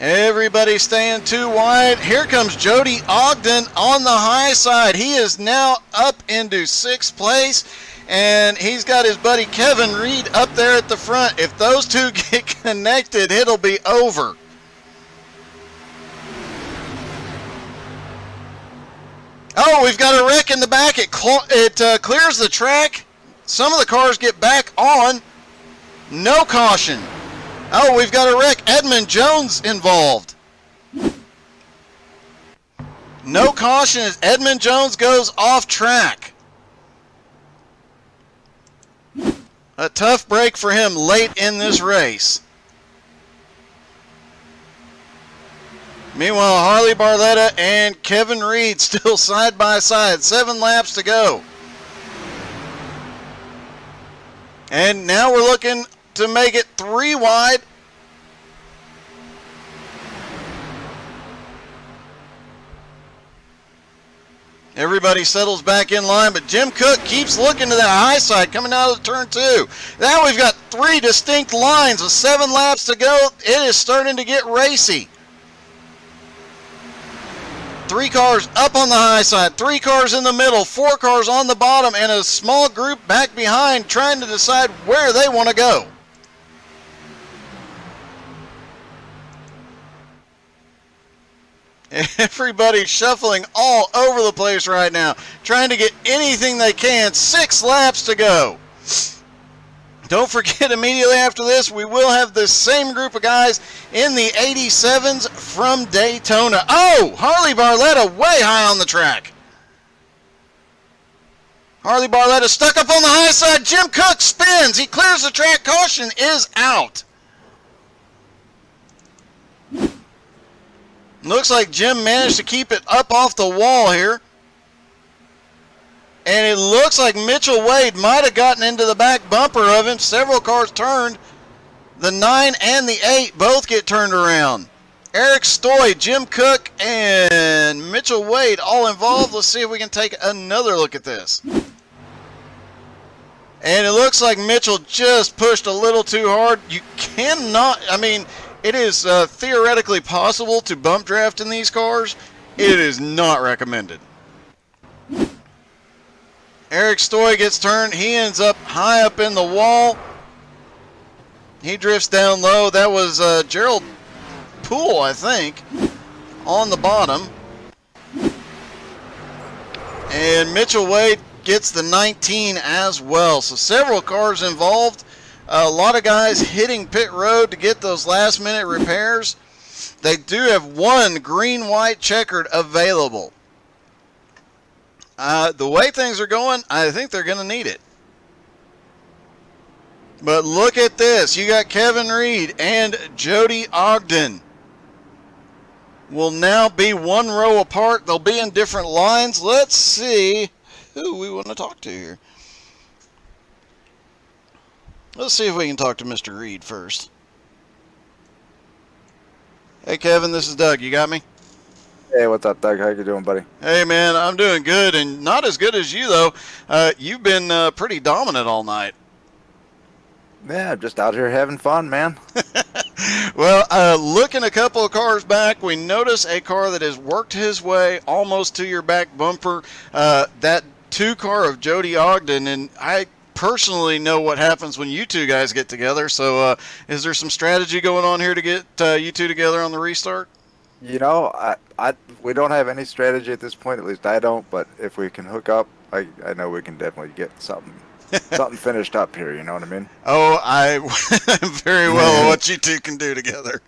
Everybody staying 2 wide. Here comes Jody Ogden on the high side. He is now up into 6th place, and he's got his buddy Kevin Reed up there at the front. If those two get connected, it'll be over. Oh, we've got a wreck in the back. It clears the track. Some of the cars get back on. No caution. Oh, we've got a wreck. Edmund Jones involved. No caution as Edmund Jones goes off track. A tough break for him late in this race. Meanwhile, Harley Barletta and Kevin Reed still side by side. 7 laps to go. And now we're looking to make it 3 wide. Everybody settles back in line, but Jim Cook keeps looking to that high side coming out of turn 2. Now we've got 3 distinct lines with 7 laps to go. It is starting to get racy. 3 cars up on the high side, 3 cars in the middle, 4 cars on the bottom, and a small group back behind trying to decide where they want to go. Everybody's shuffling all over the place right now, trying to get anything they can. 6 laps to go. Don't forget, immediately after this, we will have the same group of guys in the 87s from Daytona. Oh, Harley Barletta way high on the track. Harley Barletta stuck up on the high side. Jim Cook spins. He clears the track. Caution is out. Looks like Jim managed to keep it up off the wall here. And it looks like Mitchell Wade might have gotten into the back bumper of him. Several cars turned. The 9 and the 8 both get turned around. Eric Stoy, Jim Cook, and Mitchell Wade all involved. Let's see if we can take another look at this. And it looks like Mitchell just pushed a little too hard. You cannot, I mean, it is theoretically possible to bump draft in these cars. It is not recommended. Eric Stoy gets turned. He ends up high up in the wall. He drifts down low. That was Gerald Poole, I think, on the bottom. And Mitchell Wade gets the 19 as well. So several cars involved. A lot of guys hitting pit road to get those last minute repairs. They do have 1 green-white checkered available. The way things are going, I think they're going to need it. But look at this. You got Kevin Reed and Jody Ogden. Will now be 1 row apart. They'll be in different lines. Let's see who we want to talk to here. Let's see if we can talk to Mr. Reed first. Hey, Kevin, this is Doug. You got me? Hey, what's up, Doug? How you doing, buddy? Hey, man, I'm doing good, and not as good as you, though. You've been pretty dominant all night. Yeah, just out here having fun, man. Well, looking a couple of cars back, we notice a car that has worked his way almost to your back bumper. That 2-car of Jody Ogden, and I personally know what happens when you two guys get together. So is there some strategy going on here to get you two together on the restart? You know, we don't have any strategy at this point. At least I don't. But if we can hook up, I know we can definitely get something finished up here. You know what I mean? Oh, I'm very well on what you two can do together.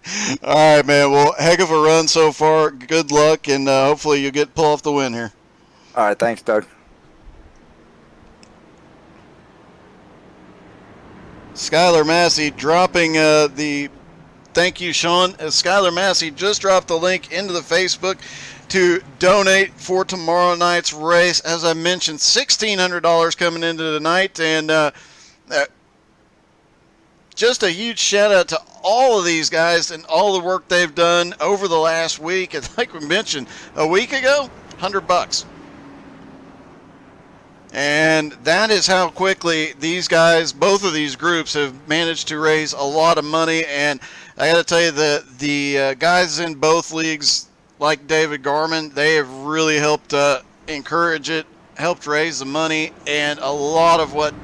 All right, man. Well, heck of a run so far. Good luck, and hopefully you pull off the win here. All right, thanks, Doug. Skylar Massey dropping the thank you, Sean. Skylar Massey just dropped the link into the Facebook to donate for tomorrow night's race. As I mentioned, $1,600 coming into tonight, and just a huge shout out to all of these guys and all the work they've done over the last week. And like we mentioned a week ago, $100. And that is how quickly these guys, both of these groups, have managed to raise a lot of money. And I got to tell you, the guys in both leagues, like David Garman, they have really helped encourage it, helped raise the money, and a lot of what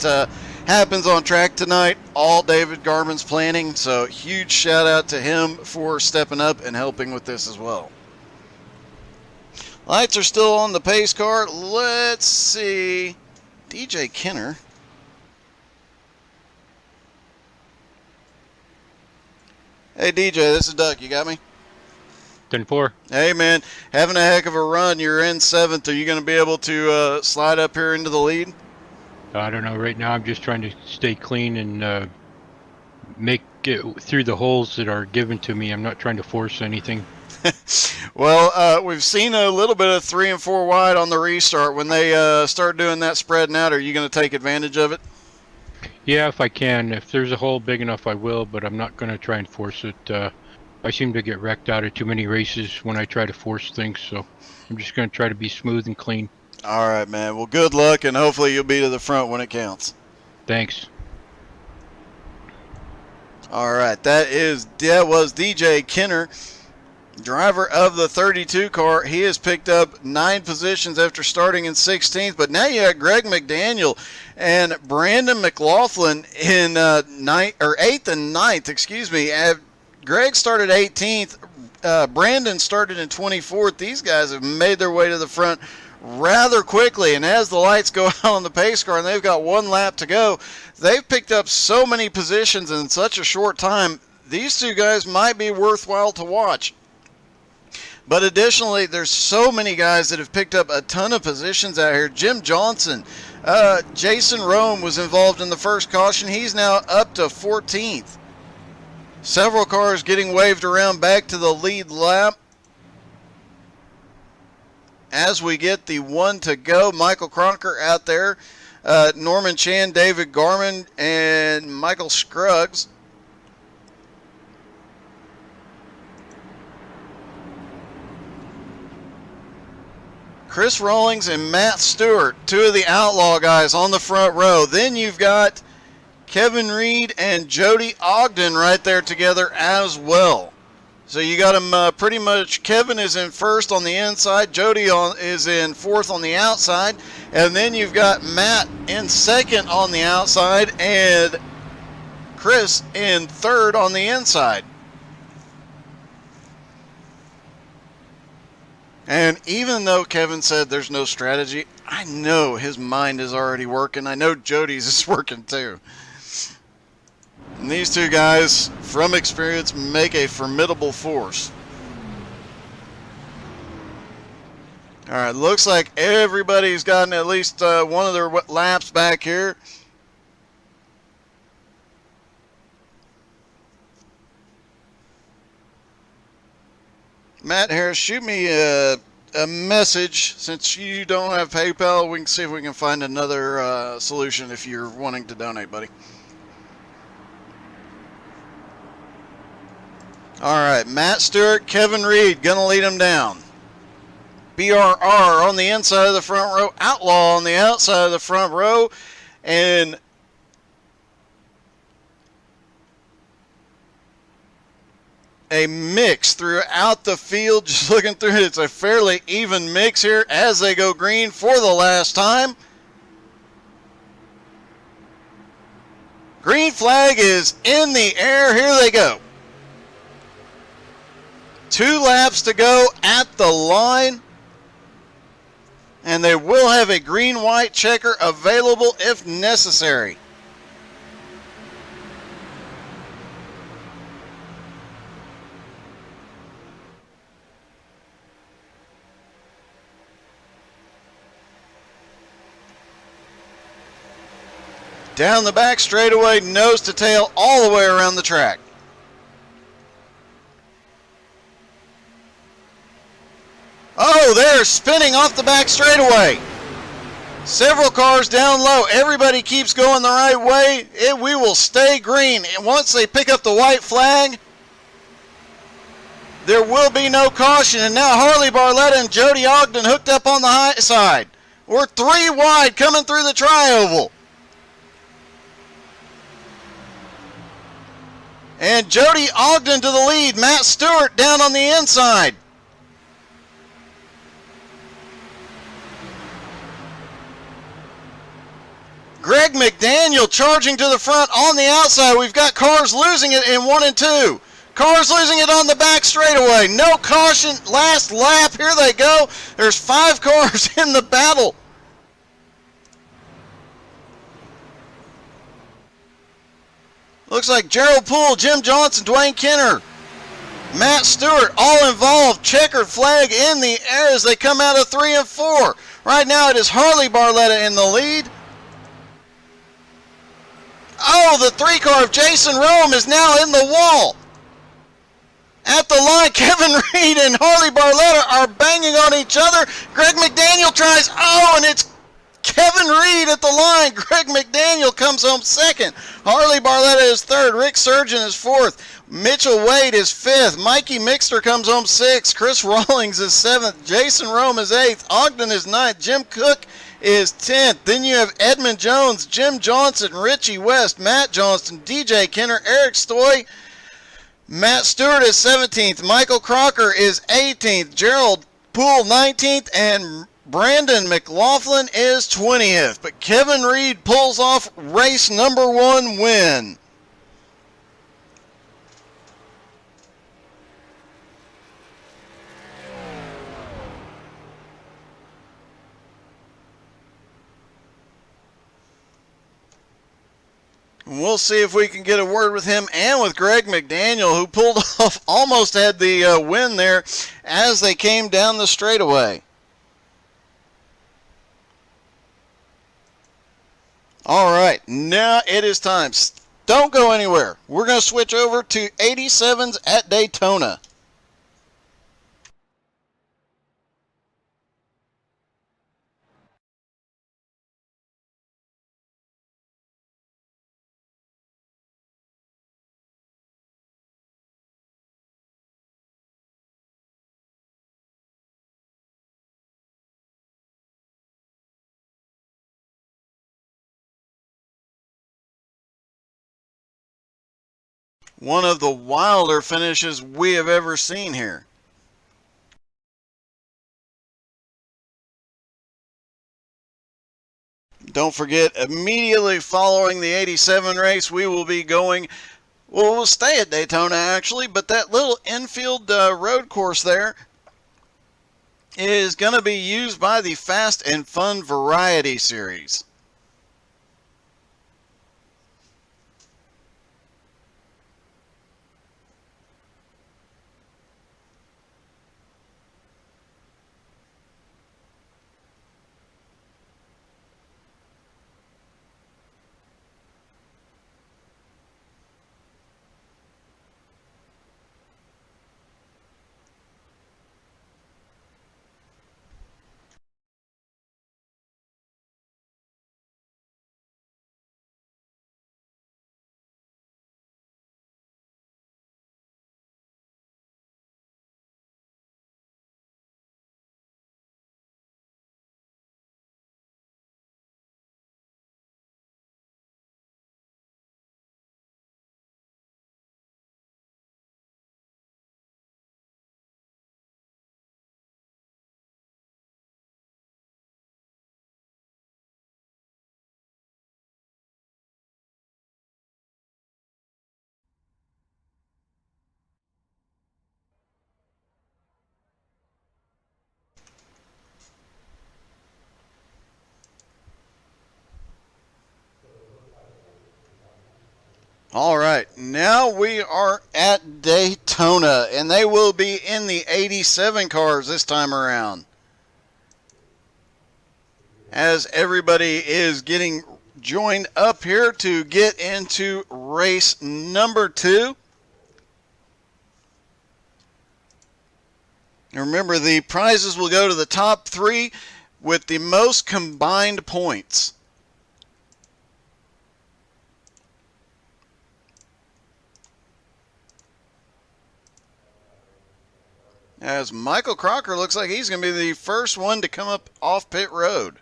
happens on track tonight, all David Garman's planning. So huge shout out to him for stepping up and helping with this as well. Lights are still on the pace car. Let's see. DJ Kenner. Hey, DJ, this is Doug. You got me? 10-4. Hey, man. Having a heck of a run. You're in 7th. Are you going to be able to slide up here into the lead? I don't know. Right now, I'm just trying to stay clean and make it through the holes that are given to me. I'm not trying to force anything. Well, we've seen a little bit of 3 and 4 wide on the restart. When they start doing that spreading out, are you going to take advantage of it? Yeah, if I can. If there's a hole big enough, I will, but I'm not going to try and force it. I seem to get wrecked out of too many races when I try to force things, so I'm just going to try to be smooth and clean. All right, man. Well, good luck, and hopefully you'll be to the front when it counts. Thanks. All right, that was DJ Kenner, driver of the 32 car. He has picked up 9 positions after starting in 16th, but now you got Greg McDaniel and Brandon McLaughlin in 8th and 9th. Excuse me. Greg started 18th. Brandon started in 24th. These guys have made their way to the front rather quickly, and as the lights go out on the pace car and they've got 1 lap to go, they've picked up so many positions in such a short time. These two guys might be worthwhile to watch. But additionally, there's so many guys that have picked up a ton of positions out here. Jim Johnson, Jason Rome was involved in the first caution. He's now up to 14th. Several cars getting waved around back to the lead lap. As we get the 1 to go, Michael Cronker out there, Norman Chan, David Garman, and Michael Scruggs. Chris Rawlings and Matt Stewart, 2 of the Outlaw guys on the front row. Then you've got Kevin Reed and Jody Ogden right there together as well. So you got them pretty much. Kevin is in first on the inside. Jody is in 4th on the outside. And then you've got Matt in 2nd on the outside and Chris in 3rd on the inside. And even though Kevin said there's no strategy, I know his mind is already working. I know Jody's is working too. And these two guys, from experience, make a formidable force. All right, looks like everybody's gotten at least one of their laps back here. Matt Harris, shoot me a message. Since you don't have PayPal, we can see if we can find another solution if you're wanting to donate, buddy. All right, Matt Stewart, Kevin Reed, gonna lead them down. BRR on the inside of the front row, Outlaw on the outside of the front row, and a mix throughout the field. Just looking through it, it's a fairly even mix here as they go green for the last time. Green flag is in the air. Here they go. 2 laps to go at the line. And they will have a green-white checker available if necessary. Down the back straightaway, nose to tail, all the way around the track. Oh, they're spinning off the back straightaway. Several cars down low. Everybody keeps going the right way. We will stay green. And once they pick up the white flag, there will be no caution. And now Harley Barletta and Jody Ogden hooked up on the high side. We're 3 wide coming through the tri-oval. And Jody Ogden to the lead. Matt Stewart down on the inside. Greg McDaniel charging to the front on the outside. We've got cars losing it in 1 and 2. Cars losing it on the back straightaway. No caution. Last lap. Here they go. There's 5 cars in the battle. Looks like Gerald Poole, Jim Johnson, Dwayne Kenner, Matt Stewart, all involved. Checkered flag in the air as they come out of 3 and 4. Right now it is Harley Barletta in the lead. Oh, the 3 car of Jason Rome is now in the wall. At the line, Kevin Reed and Harley Barletta are banging on each other. Greg McDaniel tries, and it's Kevin Reed at the line. Greg McDaniel comes home second. Harley Barletta is third. Rick Surgeon is fourth. Mitchell Wade is fifth. Mikey Mixter comes home sixth. Chris Rawlings is seventh. Jason Rome is eighth. Ogden is ninth. Jim Cook is 10th. Then you have Edmund Jones, Jim Johnson, Richie West, Matt Johnston, DJ Kenner, Eric Stoy. Matt Stewart is 17th. Michael Crocker is 18th. Gerald Poole 19th. And Brandon McLaughlin is 20th. But Kevin Reed pulls off race number 1 win. We'll see if we can get a word with him and with Greg McDaniel, who pulled off, almost had the win there as they came down the straightaway. All right, now it is time. Don't go anywhere. We're going to switch over to 87s at Daytona. One of the wilder finishes we have ever seen here. Don't forget, immediately following the 87 race, we will be going, well, we'll stay at Daytona actually, but that little infield road course there is going to be used by the Fast and Fun Variety Series. All right, now we are at Daytona, and they will be in the 87 cars this time around. As everybody is getting joined up here to get into race number 2. Remember, the prizes will go to the top 3 with the most combined points. As Michael Crocker looks like he's going to be the first one to come up off pit road.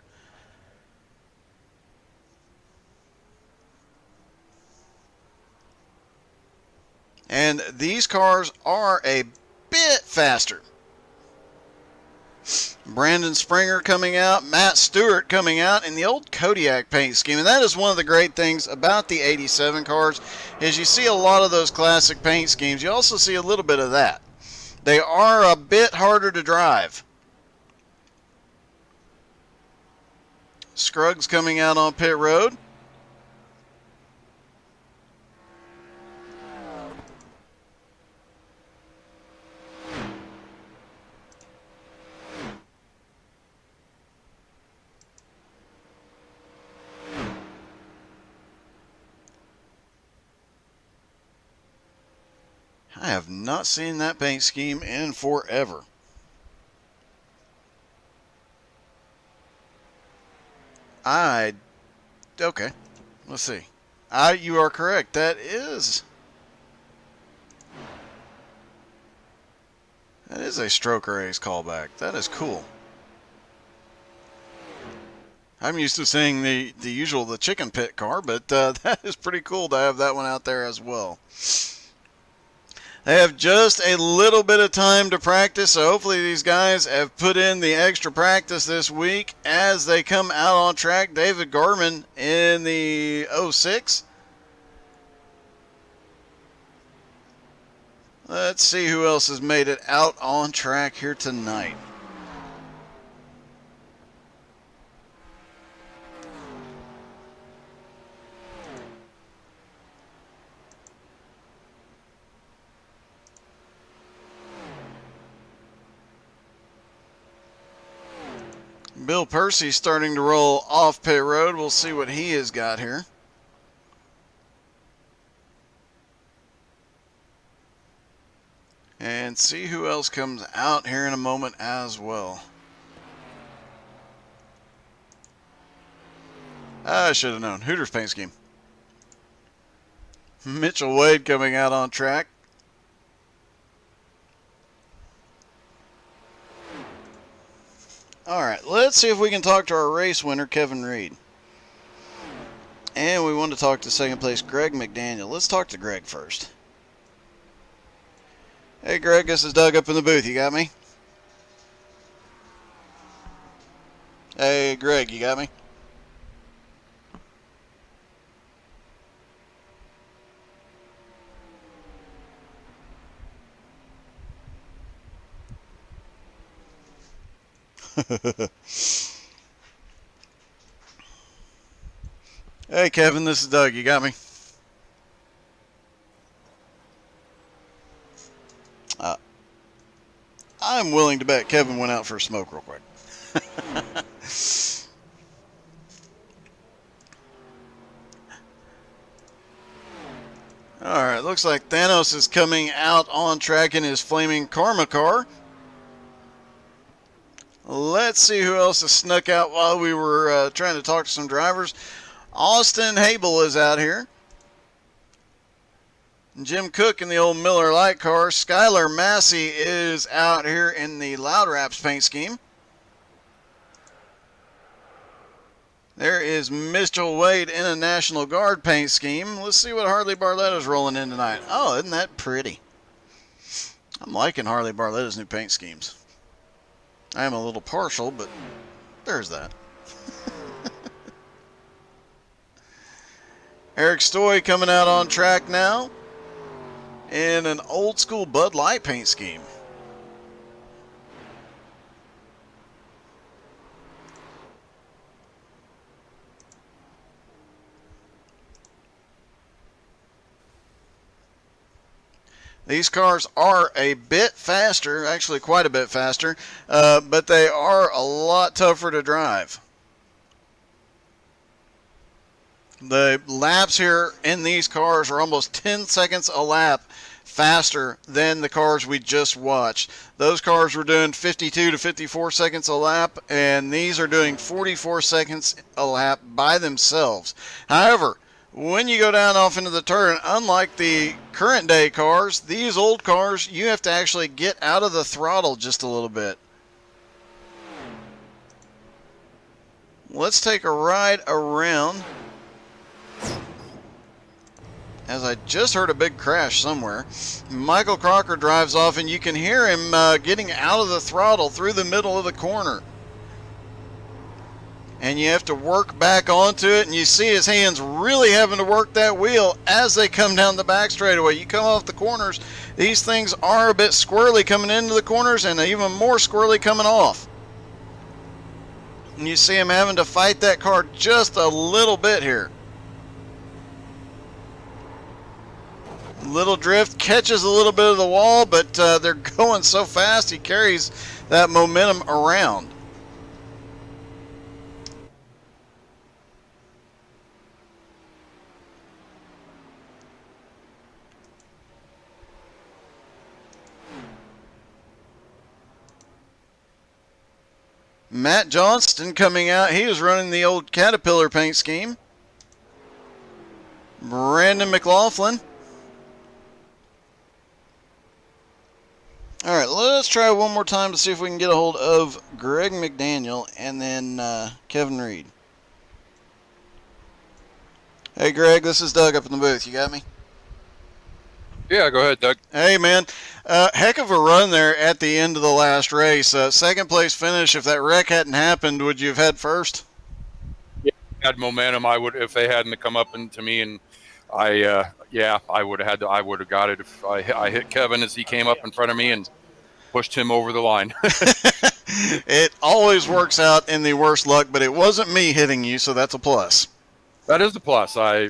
And these cars are a bit faster. Brandon Springer coming out, Matt Stewart coming out in the old Kodiak paint scheme. And that is one of the great things about the 87 cars is you see a lot of those classic paint schemes. You also see a little bit of that. They are a bit harder to drive. Scruggs coming out on pit road. I have not seen that paint scheme in forever. Okay, let's see. You are correct. That is a Stroker Ace callback. That is cool. I'm used to seeing the usual, the chicken pit car, but that is pretty cool to have that one out there as well. They have just a little bit of time to practice, so hopefully these guys have put in the extra practice this week as they come out on track. David Garman in the 06. Let's see who else has made it out on track here tonight. Bill Percy starting to roll off pit road. We'll see what he has got here. And see who else comes out here in a moment as well. I should have known. Hooters paint scheme. Mitchell Wade coming out on track. All right, let's see if we can talk to our race winner, Kevin Reed. And we want to talk to second place, Greg McDaniel. Let's talk to Greg first. Hey, Greg, this is Doug up in the booth. You got me? Hey, Greg, you got me? Hey, Kevin, this is Doug. You got me? I'm willing to bet Kevin went out for a smoke real quick. All right, looks like Thanos is coming out on track in his flaming Karma car. Let's see who else has snuck out while we were trying to talk to some drivers. Austin Habel is out here. Jim Cook in the old Miller Lite car. Skylar Massey is out here in the Loud Wraps paint scheme. There is Mitchell Wade in a National Guard paint scheme. Let's see what Harley Barletta's rolling in tonight. Oh, isn't that pretty? I'm liking Harley Barletta's new paint schemes. I am a little partial, but there's that. Eric Stoy coming out on track now in an old school Bud Light paint scheme. These cars are a bit faster, actually quite a bit faster, but they are a lot tougher to drive. The laps here in these cars are almost 10 seconds a lap faster than the cars we just watched. Those cars were doing 52 to 54 seconds a lap, and these are doing 44 seconds a lap by themselves. However, when you go down off into the turn, unlike the current day cars, these old cars, you have to actually get out of the throttle just a little bit. Let's take a ride around. As I just heard a big crash somewhere. Michael Crocker drives off, and you can hear him getting out of the throttle through the middle of the corner. And you have to work back onto it, and you see his hands really having to work that wheel as they come down the back straightaway. You come off the corners, these things are a bit squirrely coming into the corners, and even more squirrely coming off. And you see him having to fight that car just a little bit here. Little drift, catches a little bit of the wall, but they're going so fast he carries that momentum around. Matt Johnston coming out. He was running the old Caterpillar paint scheme. Brandon McLaughlin. All right, let's try one more time to see if we can get a hold of Greg McDaniel and then Kevin Reed. Hey, Greg, this is Doug up in the booth. You got me? Yeah, go ahead, Doug. Hey, man. Heck of a run there at the end of the last race. Second place finish. If that wreck hadn't happened, would you have had first? Yeah, had momentum. I would, if they hadn't come up into me, and I would have got it if I hit Kevin as he came up in front of me and pushed him over the line. It always works out in the worst luck, but it wasn't me hitting you, so that's a plus. That is the plus. I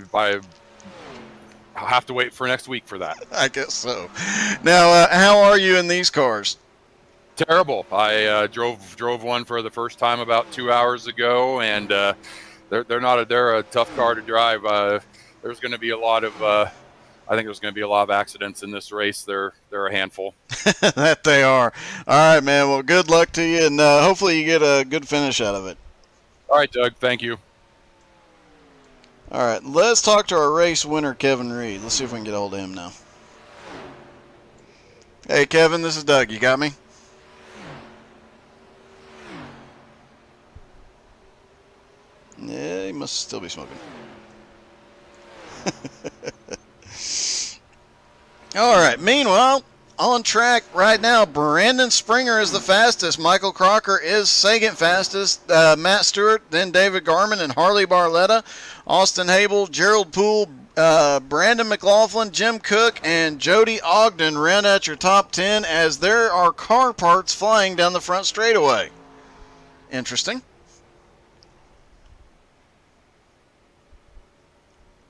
have to wait for next week for that. I guess so. Now, how are you in these cars? Terrible. I drove one for the first time about 2 hours ago, and they're a tough car to drive. There's going to be a lot of I think there's going to be a lot of accidents in this race. They're a handful. That they are. All right, man. Well, good luck to you, and hopefully you get a good finish out of it. All right, Doug. Thank you. All right, let's talk to our race winner, Kevin Reed. Let's see if we can get a hold of him now. Hey, Kevin, this is Doug. You got me? Yeah, he must still be smoking. All right, meanwhile, on track right now, Brandon Springer is the fastest. Michael Crocker is second fastest. Matt Stewart, then David Garman and Harley Barletta. Austin Habel, Gerald Poole, Brandon McLaughlin, Jim Cook, and Jody Ogden round out your top 10 as there are car parts flying down the front straightaway. Interesting.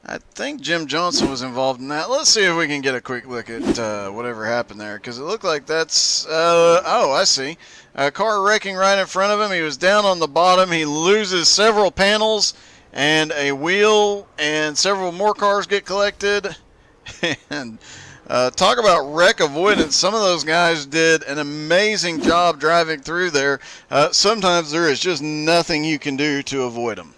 I think Jim Johnson was involved in that. Let's see if we can get a quick look at whatever happened there, because it looked like that's... oh, I see. A car wrecking right in front of him. He was down on the bottom. He loses several panels and a wheel, and several more cars get collected. And talk about wreck avoidance. Some of those guys did an amazing job driving through there. Sometimes there is just nothing you can do to avoid them.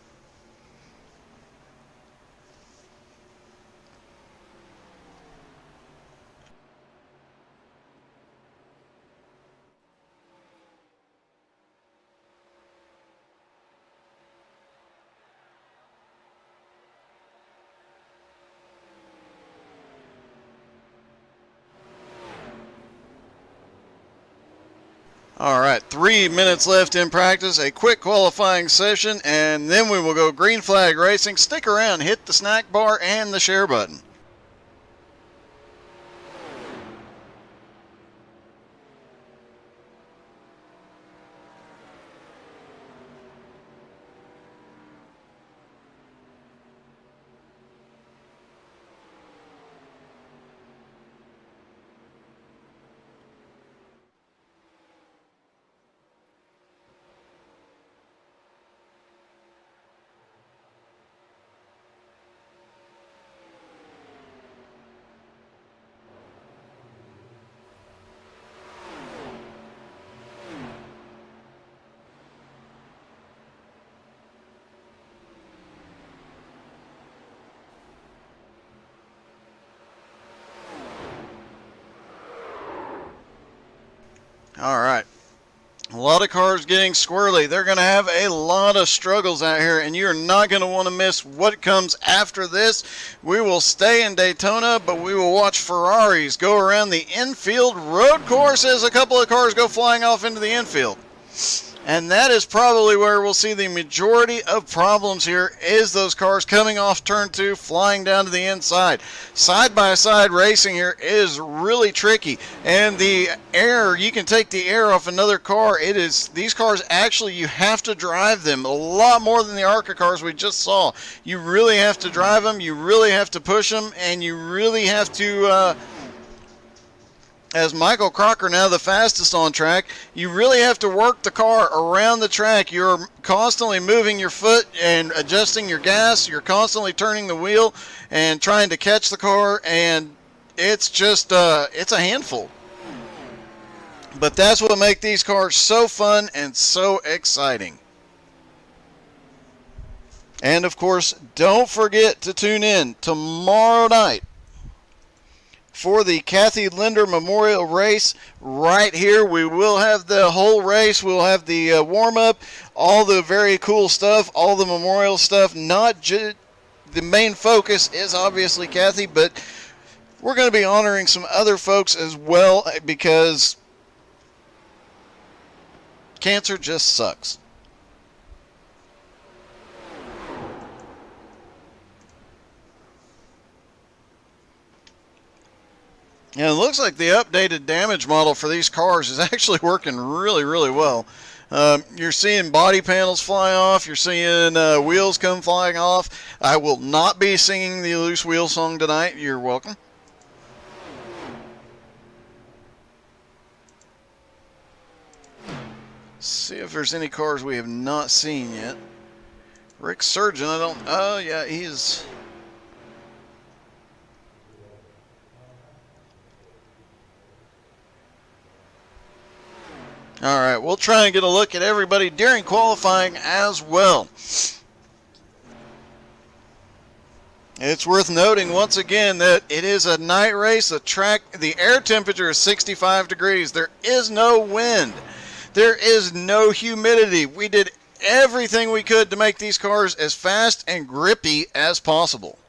All right, 3 minutes left in practice, a quick qualifying session, and then we will go green flag racing. Stick around, hit the snack bar and the share button. All right. A lot of cars getting squirrely. They're going to have a lot of struggles out here, and you're not going to want to miss what comes after this. We will stay in Daytona, but we will watch Ferraris go around the infield road course as a couple of cars go flying off into the infield. And that is probably where we'll see the majority of problems here, is those cars coming off turn 2, flying down to the inside. Side-by-side racing here is really tricky. And the air, you can take the air off another car. These cars actually, you have to drive them a lot more than the ARCA cars we just saw. You really have to drive them, you really have to push them, and you really have to... as Michael Crocker, now the fastest on track, you really have to work the car around the track. You're constantly moving your foot and adjusting your gas. You're constantly turning the wheel and trying to catch the car, and it's just, it's a handful. But that's what makes these cars so fun and so exciting. And of course, don't forget to tune in tomorrow night for the Kathy Linder Memorial Race right here. We will have the whole race. We'll have the warm-up, all the very cool stuff, all the memorial stuff. Not just the main focus is obviously Kathy, but we're going to be honoring some other folks as well, because cancer just sucks. And it looks like the updated damage model for these cars is actually working really, really well. You're seeing body panels fly off. You're seeing wheels come flying off. I will not be singing the Loose Wheel song tonight. You're welcome. See if there's any cars we have not seen yet. Rick Surgeon, oh yeah, he's... All right, we'll try and get a look at everybody during qualifying as well. It's worth noting once again that it is a night race. The air temperature is 65 degrees. There is no wind. There is no humidity. We did everything we could to make these cars as fast and grippy as possible.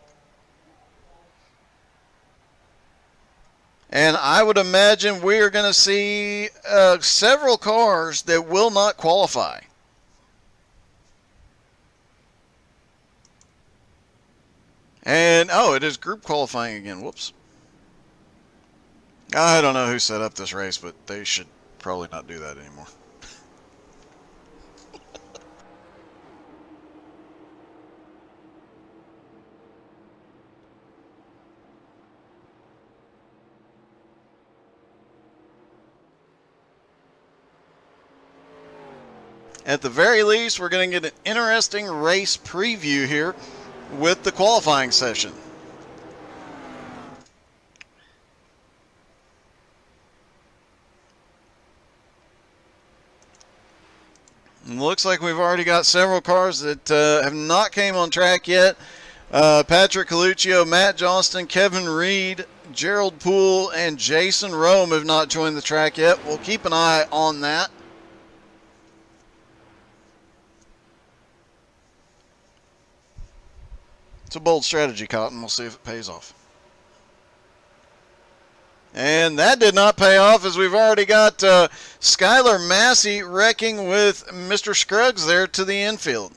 And I would imagine we are going to see several cars that will not qualify. And, oh, it is group qualifying again. Whoops. I don't know who set up this race, but they should probably not do that anymore. At the very least, we're going to get an interesting race preview here with the qualifying session. And looks like we've already got several cars that have not came on track yet. Patrick Coluccio, Matt Johnston, Kevin Reed, Gerald Poole, and Jason Rome have not joined the track yet. We'll keep an eye on that. It's a bold strategy, Cotton. We'll see if it pays off. And that did not pay off, as we've already got Skylar Massey wrecking with Mr. Scruggs there to the infield.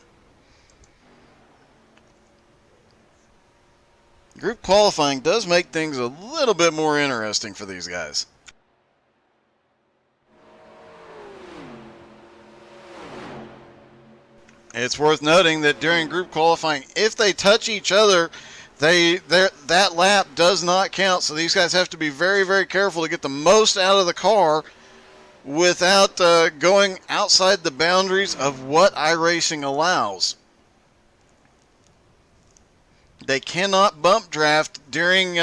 Group qualifying does make things a little bit more interesting for these guys. It's worth noting that during group qualifying, if they touch each other, that lap does not count. So these guys have to be very, very careful to get the most out of the car without going outside the boundaries of what iRacing allows. They cannot bump draft during...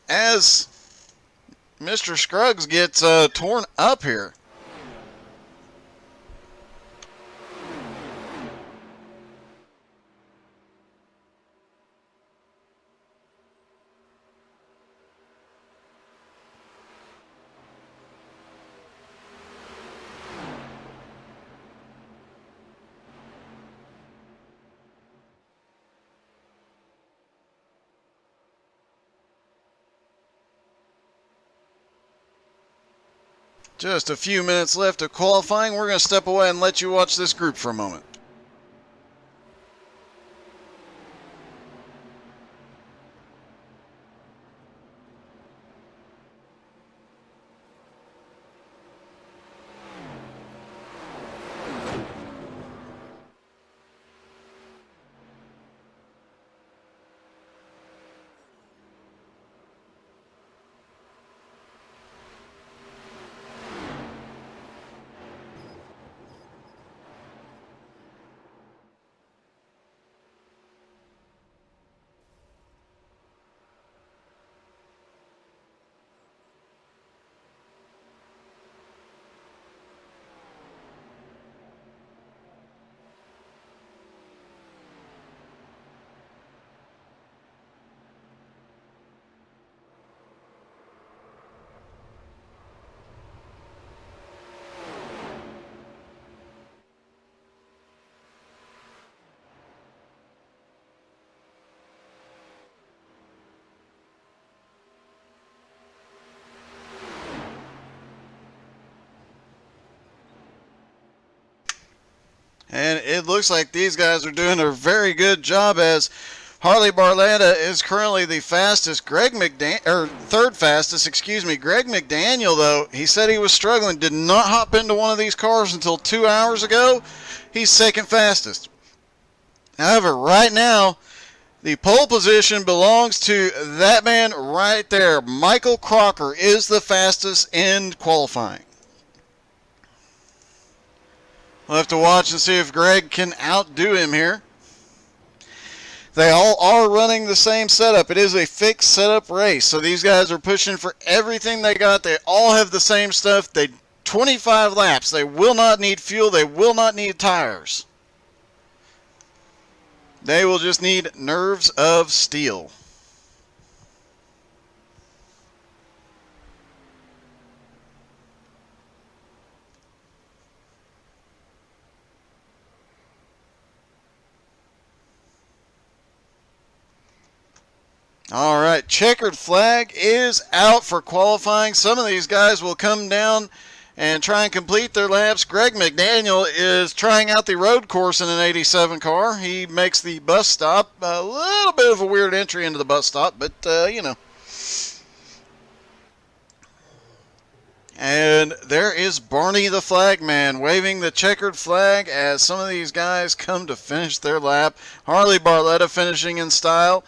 As Mr. Scruggs gets torn up here. Just a few minutes left of qualifying. We're going to step away and let you watch this group for a moment. And it looks like these guys are doing a very good job, as Harley Barletta is currently the fastest. Third fastest, excuse me. Greg McDaniel, though, he said he was struggling, did not hop into one of these cars until 2 hours ago. He's second fastest. However, right now, the pole position belongs to that man right there. Michael Crocker is the fastest in qualifying. We'll have to watch and see if Greg can outdo him here. They all are running the same setup. It is a fixed setup race, so these guys are pushing for everything they got. They all have the same stuff. 25 laps. They will not need fuel. They will not need tires. They will just need nerves of steel. All right, checkered flag is out for qualifying. Some of these guys will come down and try and complete their laps. Greg McDaniel is trying out the road course in an 87 car. He makes the bus stop. A little bit of a weird entry into the bus stop, but, you know. And there is Barney the Flagman waving the checkered flag as some of these guys come to finish their lap. Harley Barletta finishing in style.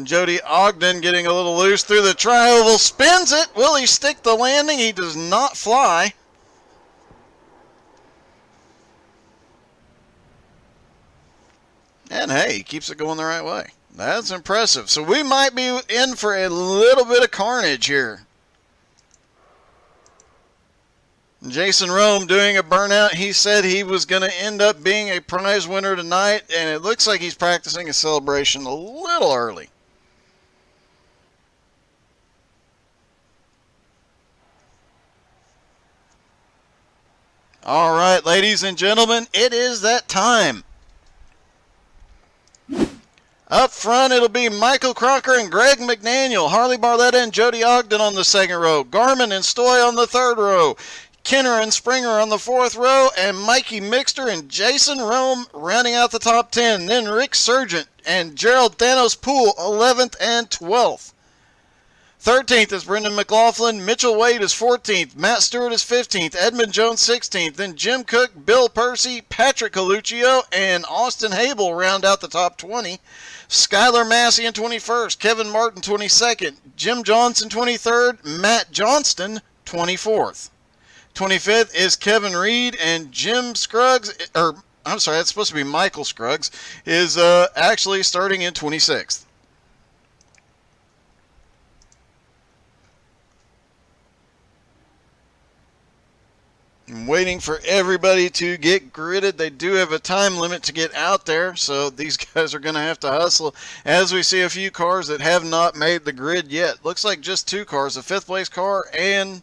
Jody Ogden getting a little loose through the tri-oval, spins it. Will he stick the landing? He does not fly. And hey, he keeps it going the right way. That's impressive. So we might be in for a little bit of carnage here. Jason Rome doing a burnout. He said he was going to end up being a prize winner tonight, and it looks like he's practicing a celebration a little early. All right, ladies and gentlemen, it is that time. Up front, it'll be Michael Crocker and Greg McDaniel, Harley Barletta and Jody Ogden on the second row, Garmin and Stoy on the third row, Kenner and Springer on the fourth row, and Mikey Mixter and Jason Rome rounding out the top 10. Then Rick Sargent and Gerald Thanos Poole, 11th and 12th. 13th is Brendan McLaughlin. Mitchell Wade is 14th. Matt Stewart is 15th. Edmund Jones 16th. Then Jim Cook, Bill Percy, Patrick Coluccio, and Austin Hable round out the top 20. Skylar Massey in 21st. Kevin Martin 22nd. Jim Johnson 23rd. Matt Johnston 24th. 25th is Kevin Reed, and Jim Scruggs, I'm sorry, that's supposed to be Michael Scruggs, is actually starting in 26th. I'm waiting for everybody to get gridded. They do have a time limit to get out there, so these guys are going to have to hustle. As we see a few cars that have not made the grid yet. Looks like just two cars, a fifth place car and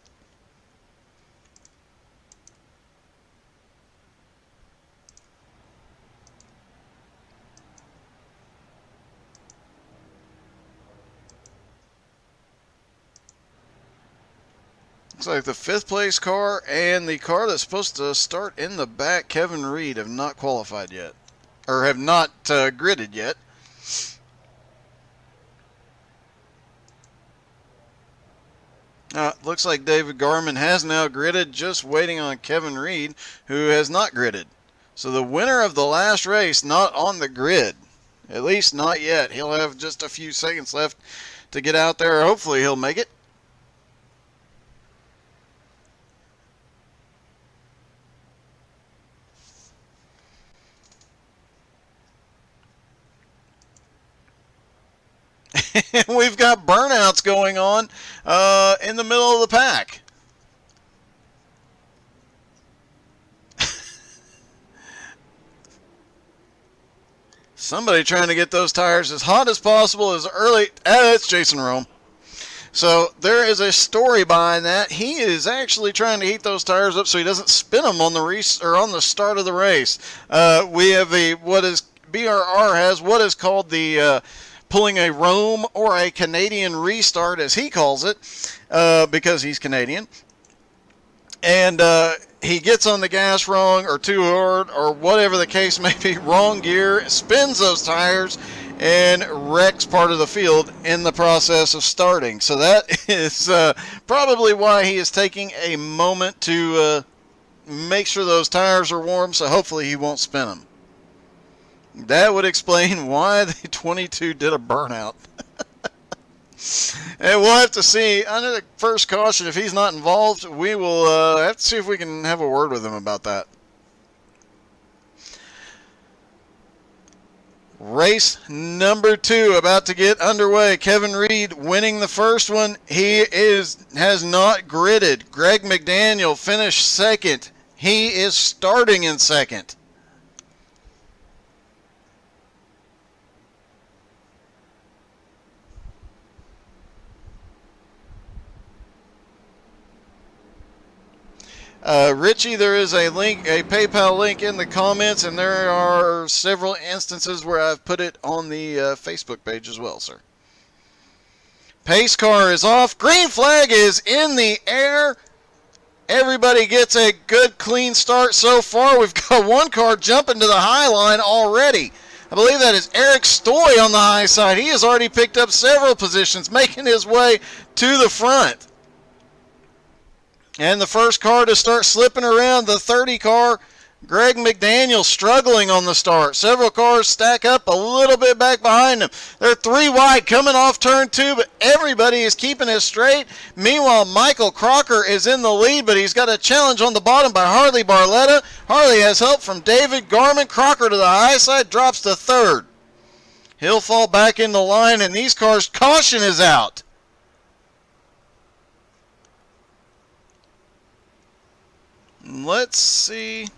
Looks like the 5th place car and the car that's supposed to start in the back, Kevin Reed, have not qualified yet. Or have not gridded yet. Looks like David Garman has now gridded, just waiting on Kevin Reed, who has not gridded. So the winner of the last race not on the grid. At least not yet. He'll have just a few seconds left to get out there. Hopefully he'll make it. We've got burnouts going on in the middle of the pack. Somebody trying to get those tires as hot as possible as early. That's Jason Rome. So there is a story behind that. He is actually trying to heat those tires up so he doesn't spin them on the on the start of the race. We have BRR has what is called the pulling a Rome or a Canadian restart, as he calls it, because he's Canadian. And he gets on the gas wrong or too hard or whatever the case may be, wrong gear, spins those tires, and wrecks part of the field in the process of starting. So that is probably why he is taking a moment to make sure those tires are warm, so hopefully he won't spin them. That would explain why the 22 did a burnout. And we'll have to see. Under the first caution, if he's not involved, we will have to see if we can have a word with him about that. Race number 2 about to get underway. Kevin Reed winning the first one. He has not gridded. Greg McDaniel finished second. He is starting in second. Richie, there is a link, a PayPal link in the comments, and there are several instances where I've put it on the Facebook page as well, sir. Pace car is off. Green flag is in the air. Everybody gets a good, clean start so far. We've got one car jumping to the high line already. I believe that is Eric Stoy on the high side. He has already picked up several positions, making his way to the front. And the first car to start slipping around, the 30 car, Greg McDaniel, struggling on the start. Several cars stack up a little bit back behind him. They're 3 wide coming off turn 2, but everybody is keeping it straight. Meanwhile, Michael Crocker is in the lead, but he's got a challenge on the bottom by Harley Barletta. Harley has help from David Garman. Crocker to the high side, drops to 3rd. He'll fall back in the line, and these cars, caution is out. Let's see.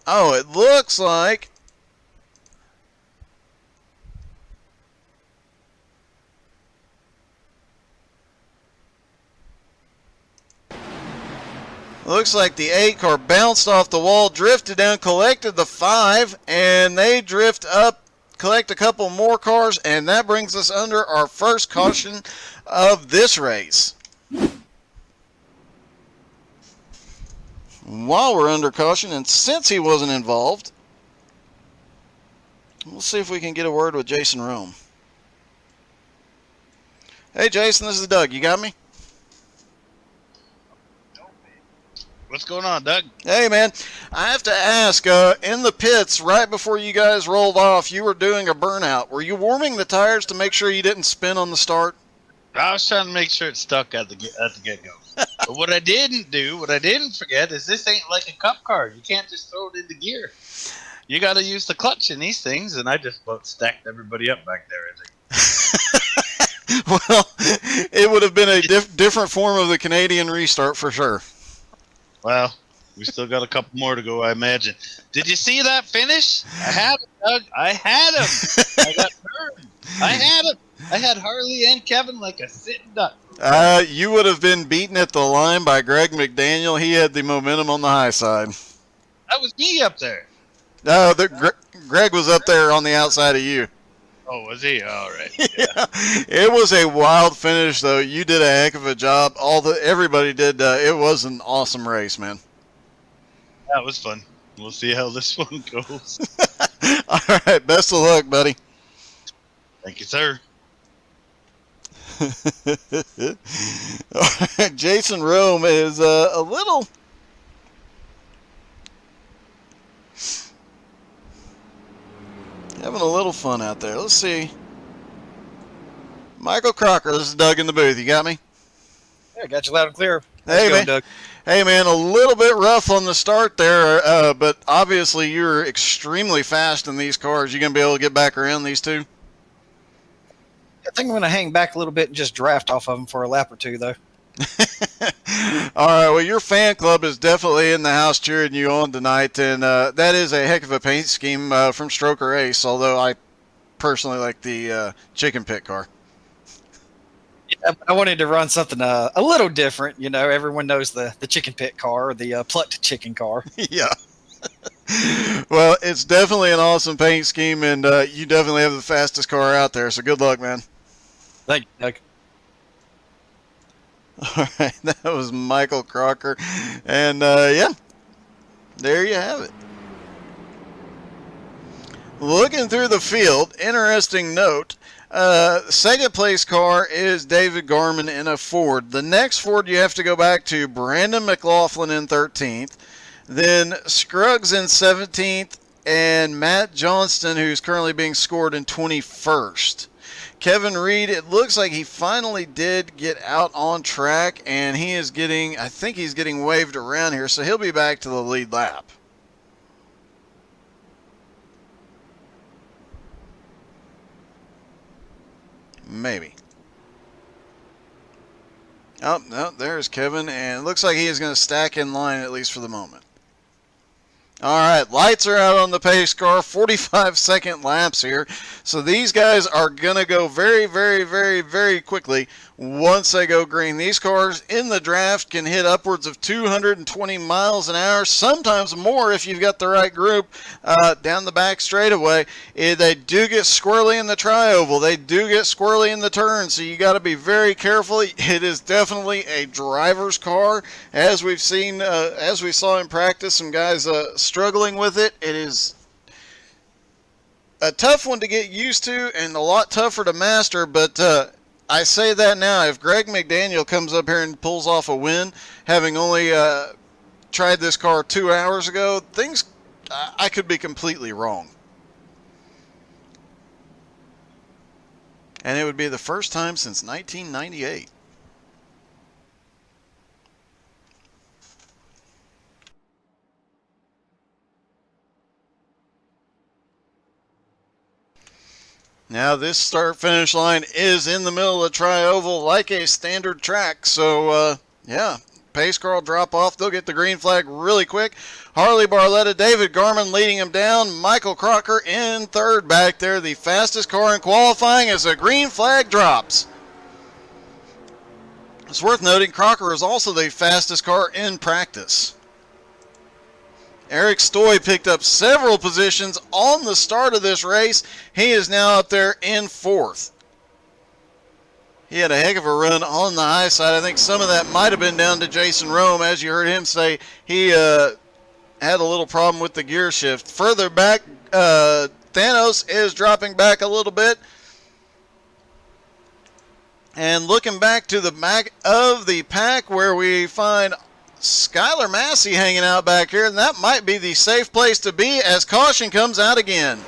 Oh, it looks like the 8 car bounced off the wall, drifted down, collected the 5, and they drift up, collect a couple more cars, and that brings us under our first caution of this race. While we're under caution, and since he wasn't involved, we'll see if we can get a word with Jason Rome. Hey, Jason, this is Doug. You got me? What's going on, Doug? Hey, man. I have to ask, in the pits, right before you guys rolled off, you were doing a burnout. Were you warming the tires to make sure you didn't spin on the start? I was trying to make sure it stuck at the get-go. But what I didn't forget, is this ain't like a cup car. You can't just throw it into gear. You got to use the clutch in these things, and I just about stacked everybody up back there. Well, it would have been a different form of the Canadian restart for sure. Well, we still got a couple more to go, I imagine. Did you see that finish? I had him, Doug. I had him. I got burned. I had him. I had Harley and Kevin like a sitting duck. You would have been beaten at the line by Greg McDaniel. He had the momentum on the high side. That was me up there. No, Greg was up there on the outside of you. Oh, was he? All right. Yeah. It was a wild finish, though. You did a heck of a job. Everybody did. It was an awesome race, man. That was fun. We'll see how this one goes. All right, best of luck, buddy. Thank you, sir. All right, Jason Rome is a little. Having a little fun out there. Let's see. Michael Crocker, this is Doug in the booth. You got me? Yeah, got you loud and clear. How's Hey, it going, man. Doug? Hey, man, a little bit rough on the start there, but obviously you're extremely fast in these cars. You going to be able to get back around these two? I think I'm going to hang back a little bit and just draft off of them for a lap or two, though. All right, well, your fan club is definitely in the house cheering you on tonight, and that is a heck of a paint scheme from Stroker Ace, although I personally like the chicken pit car. Yeah, I wanted to run something a little different. You know, everyone knows the chicken pit car or the plucked chicken car. Yeah. Well, it's definitely an awesome paint scheme, and you definitely have the fastest car out there, so good luck, man. Thank you, Doug. All right, that was Michael Crocker, and yeah, there you have it. Looking through the field, interesting note, second place car is David Garman in a Ford. The next Ford you have to go back to, Brandon McLaughlin in 13th, then Scruggs in 17th, and Matt Johnston, who's currently being scored in 21st. Kevin Reed, it looks like he finally did get out on track, and he is getting, I think he's getting waved around here, so he'll be back to the lead lap. Maybe. Oh, no, there's Kevin, and it looks like he is going to stack in line, at least for the moment. All right, lights are out on the pace car, 45-second laps here. So these guys are going to go very, very, very, very quickly once they go green. These cars in the draft can hit upwards of 220 miles an hour, sometimes more if you've got the right group down the back straightaway. They do get squirrely in the tri-oval. They do get squirrely in the turn, so you got to be very careful. It is definitely a driver's car, as we've seen, as we saw in practice, some guys struggling with it. It is a tough one to get used to and a lot tougher to master, but I say that now. If Greg McDaniel comes up here and pulls off a win, having only tried this car 2 hours ago, I could be completely wrong. And it would be the first time since 1998. Now this start-finish line is in the middle of the tri-oval like a standard track. So, yeah, pace car will drop off. They'll get the green flag really quick. Harley Barletta, David Garman leading him down. Michael Crocker in third back there. The fastest car in qualifying as the green flag drops. It's worth noting Crocker is also the fastest car in practice. Eric Stoy picked up several positions on the start of this race. He is now up there in fourth. He had a heck of a run on the high side. I think some of that might have been down to Jason Rome. As you heard him say, he had a little problem with the gear shift. Further back, Thanos is dropping back a little bit. And looking back to the back of the pack where we find Skylar Massey hanging out back here, and that might be the safe place to be as caution comes out again.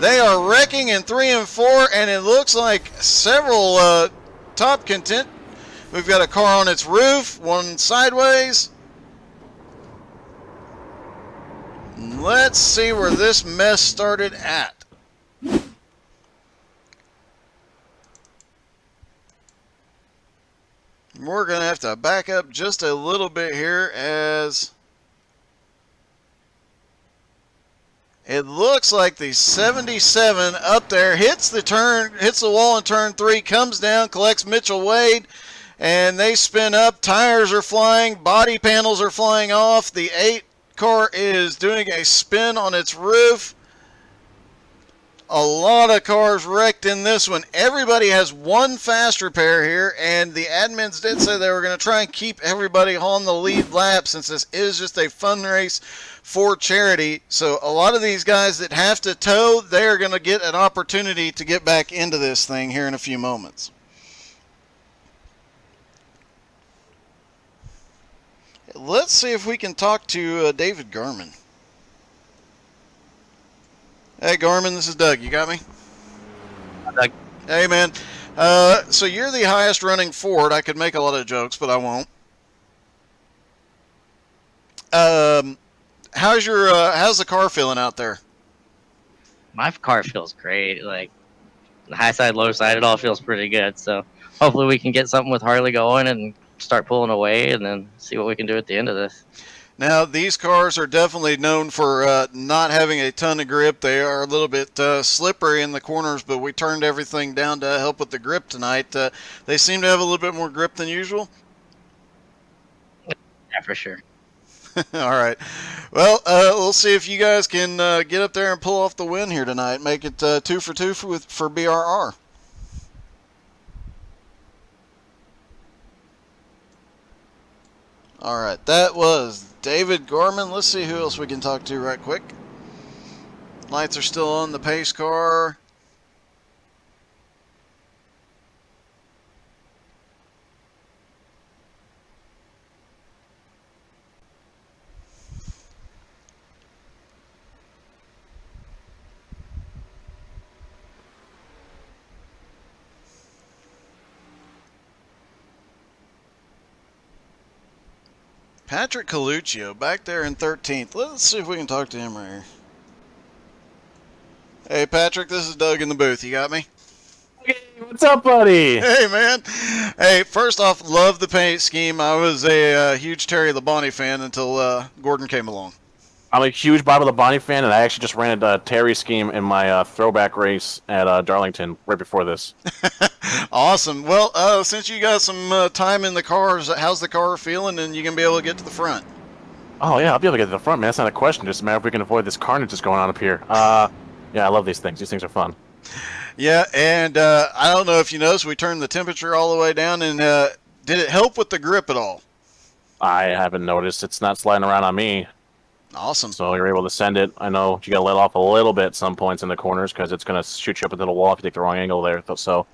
They are wrecking in 3 and 4, and it looks like several top content. We've got a car on its roof, one sideways. Let's see where this mess started at. We're going to have to back up just a little bit here as it looks like the 77 up there hits the wall in turn 3, comes down, collects Mitchell Wade, and they spin up. Tires are flying, body panels are flying off. The 8 car is doing a spin on its roof. A lot of cars wrecked in this one. Everybody has one fast repair here, and the admins did say they were going to try and keep everybody on the lead lap since this is just a fun race for charity. So a lot of these guys that have to tow, they are going to get an opportunity to get back into this thing here in a few moments. Let's see if we can talk to David Garman. Hey, Garmin, this is Doug. You got me? Doug. Hey, man. So you're the highest running Ford. I could make a lot of jokes, but I won't. How's the car feeling out there? My car feels great. Like the high side, low side, it all feels pretty good. So hopefully we can get something with Harley going and start pulling away, and then see what we can do at the end of this. Now, these cars are definitely known for not having a ton of grip. They are a little bit slippery in the corners, but we turned everything down to help with the grip tonight. They seem to have a little bit more grip than usual. Yeah, for sure. All right. Well, we'll see if you guys can get up there and pull off the win here tonight. Make it 2 for 2 for BRR. All right, that was David Gorman. Let's see who else we can talk to right quick. Lights are still on the pace car. Patrick Coluccio back there in 13th. Let's see if we can talk to him right here. Hey, Patrick, this is Doug in the booth. You got me? Hey, what's up, buddy? Hey, man. Hey, first off, love the paint scheme. I was a huge Terry Labonte fan until Gordon came along. I'm a huge Bob Labonte fan, and I actually just ran a Terry scheme in my throwback race at Darlington right before this. Awesome. Well, since you got some time in the cars, how's the car feeling, and you can be able to get to the front? Oh, yeah, I'll be able to get to the front, man. That's not a question. Just a matter if we can avoid this carnage that's going on up here. Yeah, I love these things. These things are fun. Yeah, and I don't know if you noticed, we turned the temperature all the way down, and did it help with the grip at all? I haven't noticed. It's not sliding around on me. Awesome. So you're able to send it. I know you got to let off a little bit at some points in the corners because it's going to shoot you up into the wall if you take the wrong angle there. So.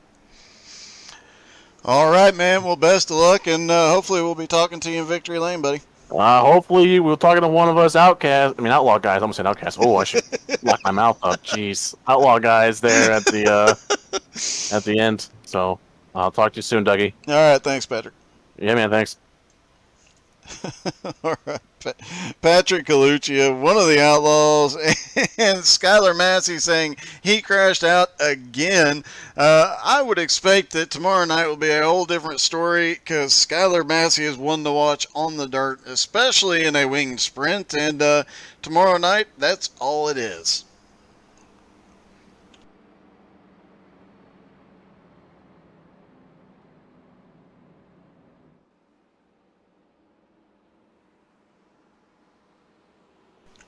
All right, man. Well, best of luck, and hopefully we'll be talking to you in Victory Lane, buddy. Hopefully we're talking to one of us outlaw guys. I'm going to say outcast. Oh, I should lock my mouth up. Jeez. Outlaw guys there at the end. So I'll talk to you soon, Dougie. All right. Thanks, Patrick. Yeah, man. Thanks. All right. Patrick Coluccio, one of the Outlaws, and Skylar Massey saying he crashed out again. I would expect that tomorrow night will be a whole different story because Skylar Massey is one to watch on the dirt, especially in a winged sprint. And tomorrow night, that's all it is.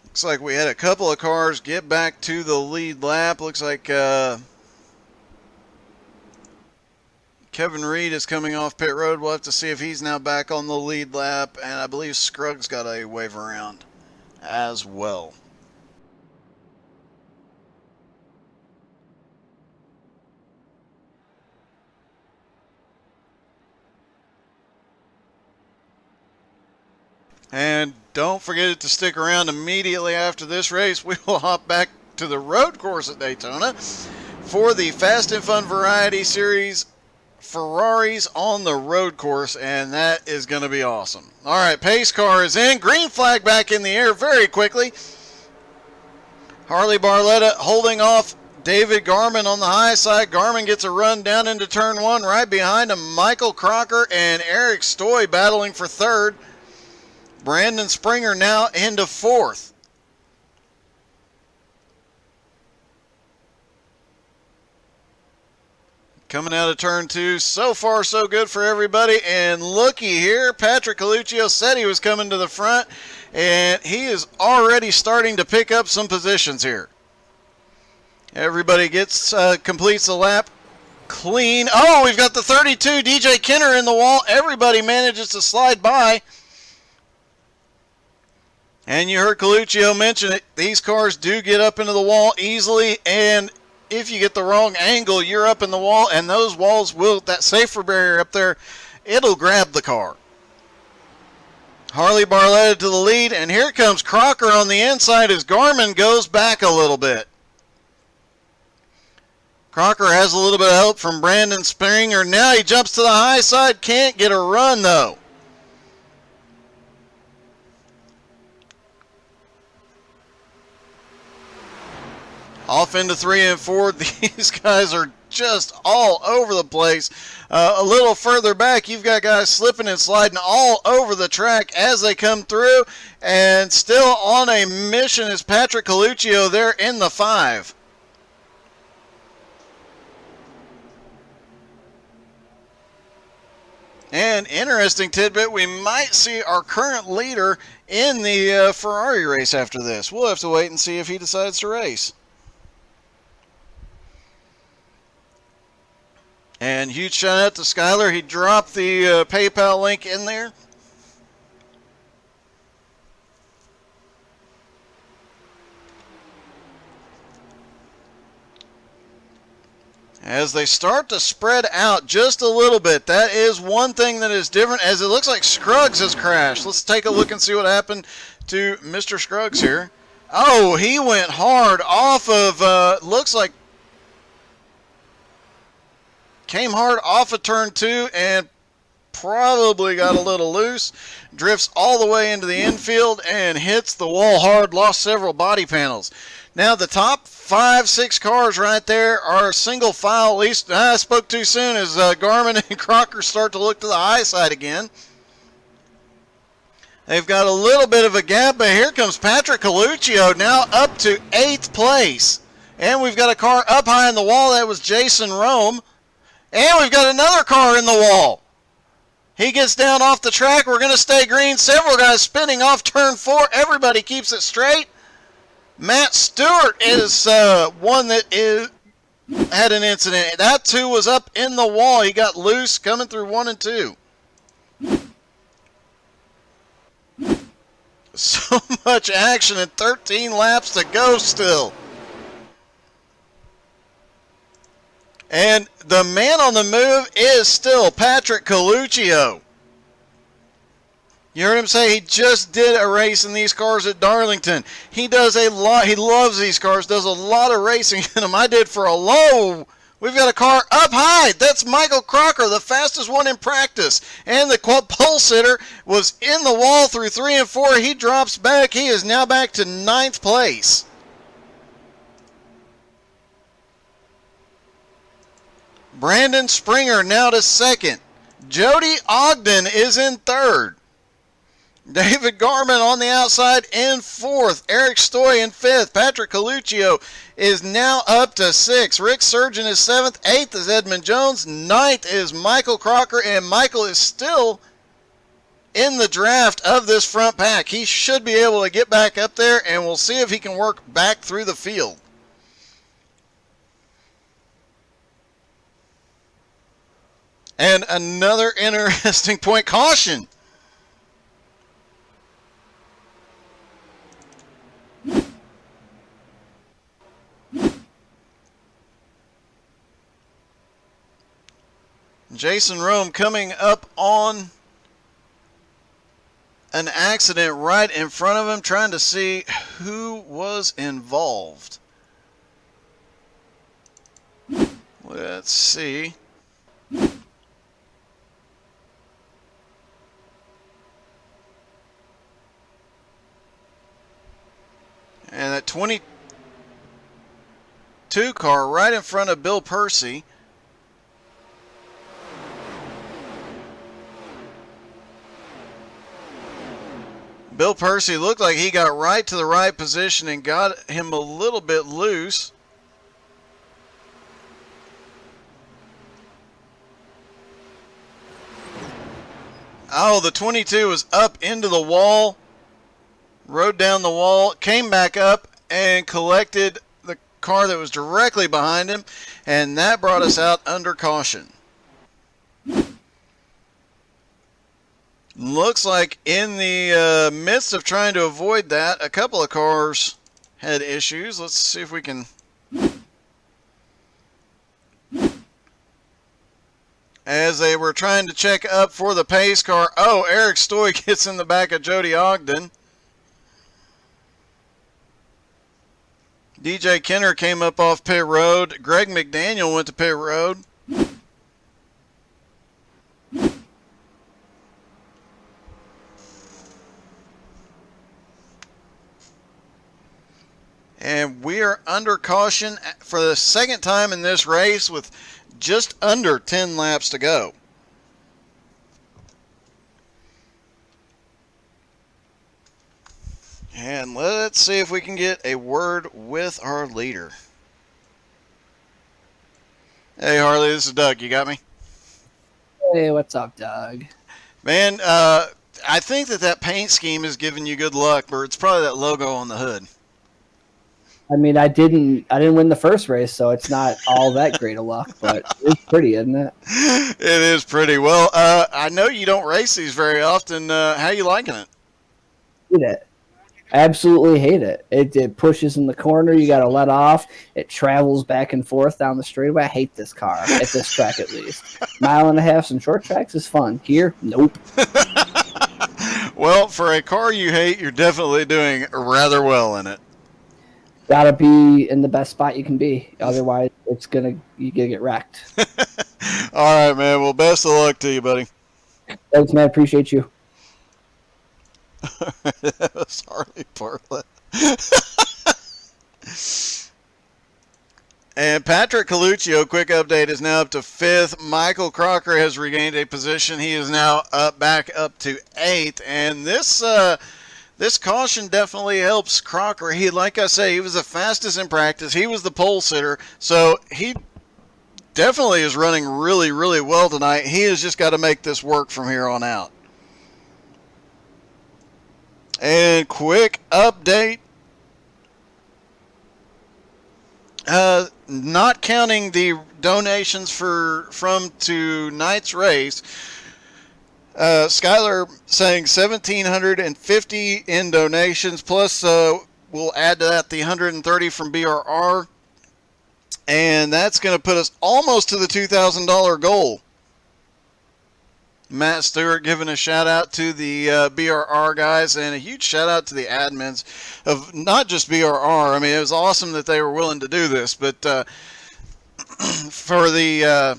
Looks like we had a couple of cars get back to the lead lap. Looks like Kevin Reed is coming off pit road. We'll have to see if he's now back on the lead lap. And I believe Scruggs got a wave around as well. And don't forget to stick around immediately after this race. We will hop back to the road course at Daytona for the Fast and Fun Variety Series Ferraris on the road course, and that is going to be awesome. All right, pace car is in. Green flag back in the air very quickly. Harley Barletta holding off David Garman on the high side. Garman gets a run down into turn one. Right behind him, Michael Crocker and Eric Stoy battling for third. Brandon Springer now into fourth. Coming out of turn two, so far so good for everybody. And looky here, Patrick Coluccio said he was coming to the front, and he is already starting to pick up some positions here. Everybody gets completes the lap clean. Oh, we've got the 32 DJ Kenner in the wall. Everybody manages to slide by. And you heard Coluccio mention it. These cars do get up into the wall easily, and if you get the wrong angle, you're up in the wall, and those walls will, that safer barrier up there, it'll grab the car. Harley Barletta to the lead, and here comes Crocker on the inside as Garmin goes back a little bit. Crocker has a little bit of help from Brandon Springer. Now he jumps to the high side, can't get a run though. Off into 3 and 4. These guys are just all over the place. A little further back, you've got guys slipping and sliding all over the track as they come through. And still on a mission is Patrick Coluccio there in the 5. And interesting tidbit, we might see our current leader in the Ferrari race after this. We'll have to wait and see if he decides to race. And huge shout out to Skyler. He dropped the PayPal link in there. As they start to spread out just a little bit, that is one thing that is different, as it looks like Scruggs has crashed. Let's take a look and see what happened to Mr. Scruggs here. Oh, he went hard off of, looks like, came hard off of turn 2 and probably got a little loose. Drifts all the way into the infield and hits the wall hard, lost several body panels. Now the top 5-6 cars right there are single file. At least I spoke too soon as Garmin and Crocker start to look to the high side again. They've got a little bit of a gap, but here comes Patrick Coluccio now up to 8th place. And we've got a car up high in the wall. That was Jason Rome. And we've got another car in the wall. He gets down off the track. We're going to stay green. Several guys spinning off turn 4. Everybody keeps it straight. Matt Stewart is one that had an incident. That too was up in the wall. He got loose coming through 1 and 2. So much action and 13 laps to go still. And the man on the move is still Patrick Coluccio. You heard him say he just did a race in these cars at Darlington. He does a lot. He loves these cars, does a lot of racing in them. I did for a low. We've got a car up high. That's Michael Crocker, the fastest one in practice. And the pole sitter was in the wall through 3 and 4. He drops back. He is now back to 9th place. Brandon Springer now to 2nd. Jody Ogden is in 3rd. David Garman on the outside in 4th. Eric Stoy in 5th. Patrick Coluccio is now up to 6th. Rick Surgeon is 7th. 8th is Edmund Jones. 9th is Michael Crocker. And Michael is still in the draft of this front pack. He should be able to get back up there, and we'll see if he can work back through the field. And another interesting point. Caution. Jason Rome coming up on an accident right in front of him, trying to see who was involved. Let's see. And that 22 car right in front of Bill Percy. Bill Percy looked like he got right to the right position and got him a little bit loose. Oh, the 22 was up into the wall, rode down the wall, came back up and collected the car that was directly behind him, and that brought us out under caution. Looks like in the midst of trying to avoid that, a couple of cars had issues. Let's see if we can... As they were trying to check up for the pace car, oh, Eric Stoy gets in the back of Jody Ogden. DJ Kenner came up off pit road. Greg McDaniel went to pit road. And we are under caution for the second time in this race with just under 10 laps to go. And let's see if we can get a word with our leader. Hey, Harley, this is Doug. You got me? Hey, what's up, Doug? Man, I think that paint scheme is giving you good luck, but it's probably that logo on the hood. I mean, I didn't win the first race, so it's not all that great of luck, but it's pretty, isn't it? It is pretty. Well, I know you don't race these very often. How you liking it? Hate it. Absolutely hate it. It pushes in the corner. You got to let off. It travels back and forth down the straightaway. I hate this car, at this track at least. 1.5 miles, some short tracks is fun. Here, nope. Well, for a car you hate, you're definitely doing rather well in it. Got to be in the best spot you can be. Otherwise, you're gonna get wrecked. All right, man. Well, best of luck to you, buddy. Thanks, man. Appreciate you. That was Harley Bartlett. And Patrick Coluccio, quick update, is now up to 5th. Michael Crocker has regained a position. He is now back up to 8th. And this caution definitely helps Crocker. Like I say, he was the fastest in practice. He was the pole sitter. So he definitely is running really, really well tonight. He has just got to make this work from here on out. And quick update. Not counting the donations from tonight's race, Skylar saying 1,750 in donations, plus we'll add to that the 130 from BRR, and that's going to put us almost to the $2,000 goal. Matt Stewart giving a shout out to the BRR guys, and a huge shout out to the admins of not just BRR. I mean, it was awesome that they were willing to do this, but for the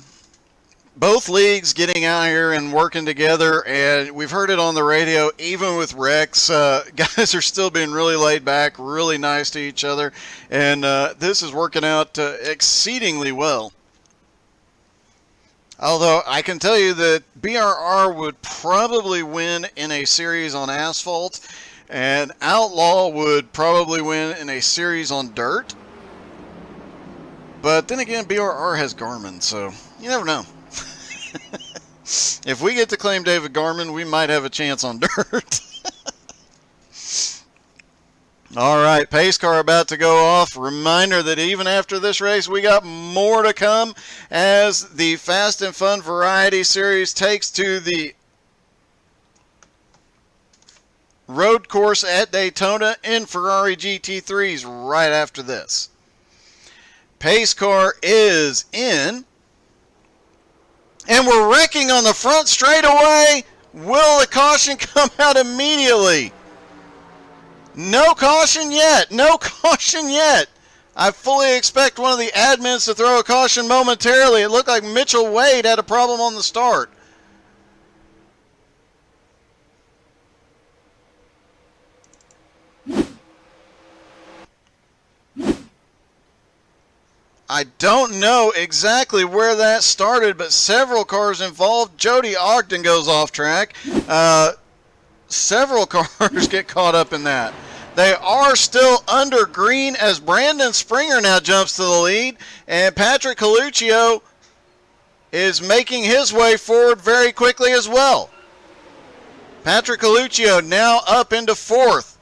both leagues getting out here and working together, and we've heard it on the radio, even with Rex, guys are still being really laid back, really nice to each other, and this is working out exceedingly well. Although I can tell you that BRR would probably win in a series on asphalt, and Outlaw would probably win in a series on dirt. But then again, BRR has Garmin, so you never know. If we get to claim David Garmin, we might have a chance on dirt. All right, pace car about to go off. Reminder that even after this race, we got more to come as the Fast and Fun Variety Series takes to the road course at Daytona in Ferrari GT3s right after this. Pace car is in, and we're wrecking on the front straightaway. Will the caution come out immediately? No caution yet. No caution yet. I fully expect one of the admins to throw a caution momentarily. It looked like Mitchell Wade had a problem on the start. I don't know exactly where that started, but several cars involved. Jody Ogden goes off track. Several cars get caught up in that. They are still under green as Brandon Springer now jumps to the lead, and Patrick Coluccio is making his way forward very quickly as well. Patrick Coluccio now up into 4th.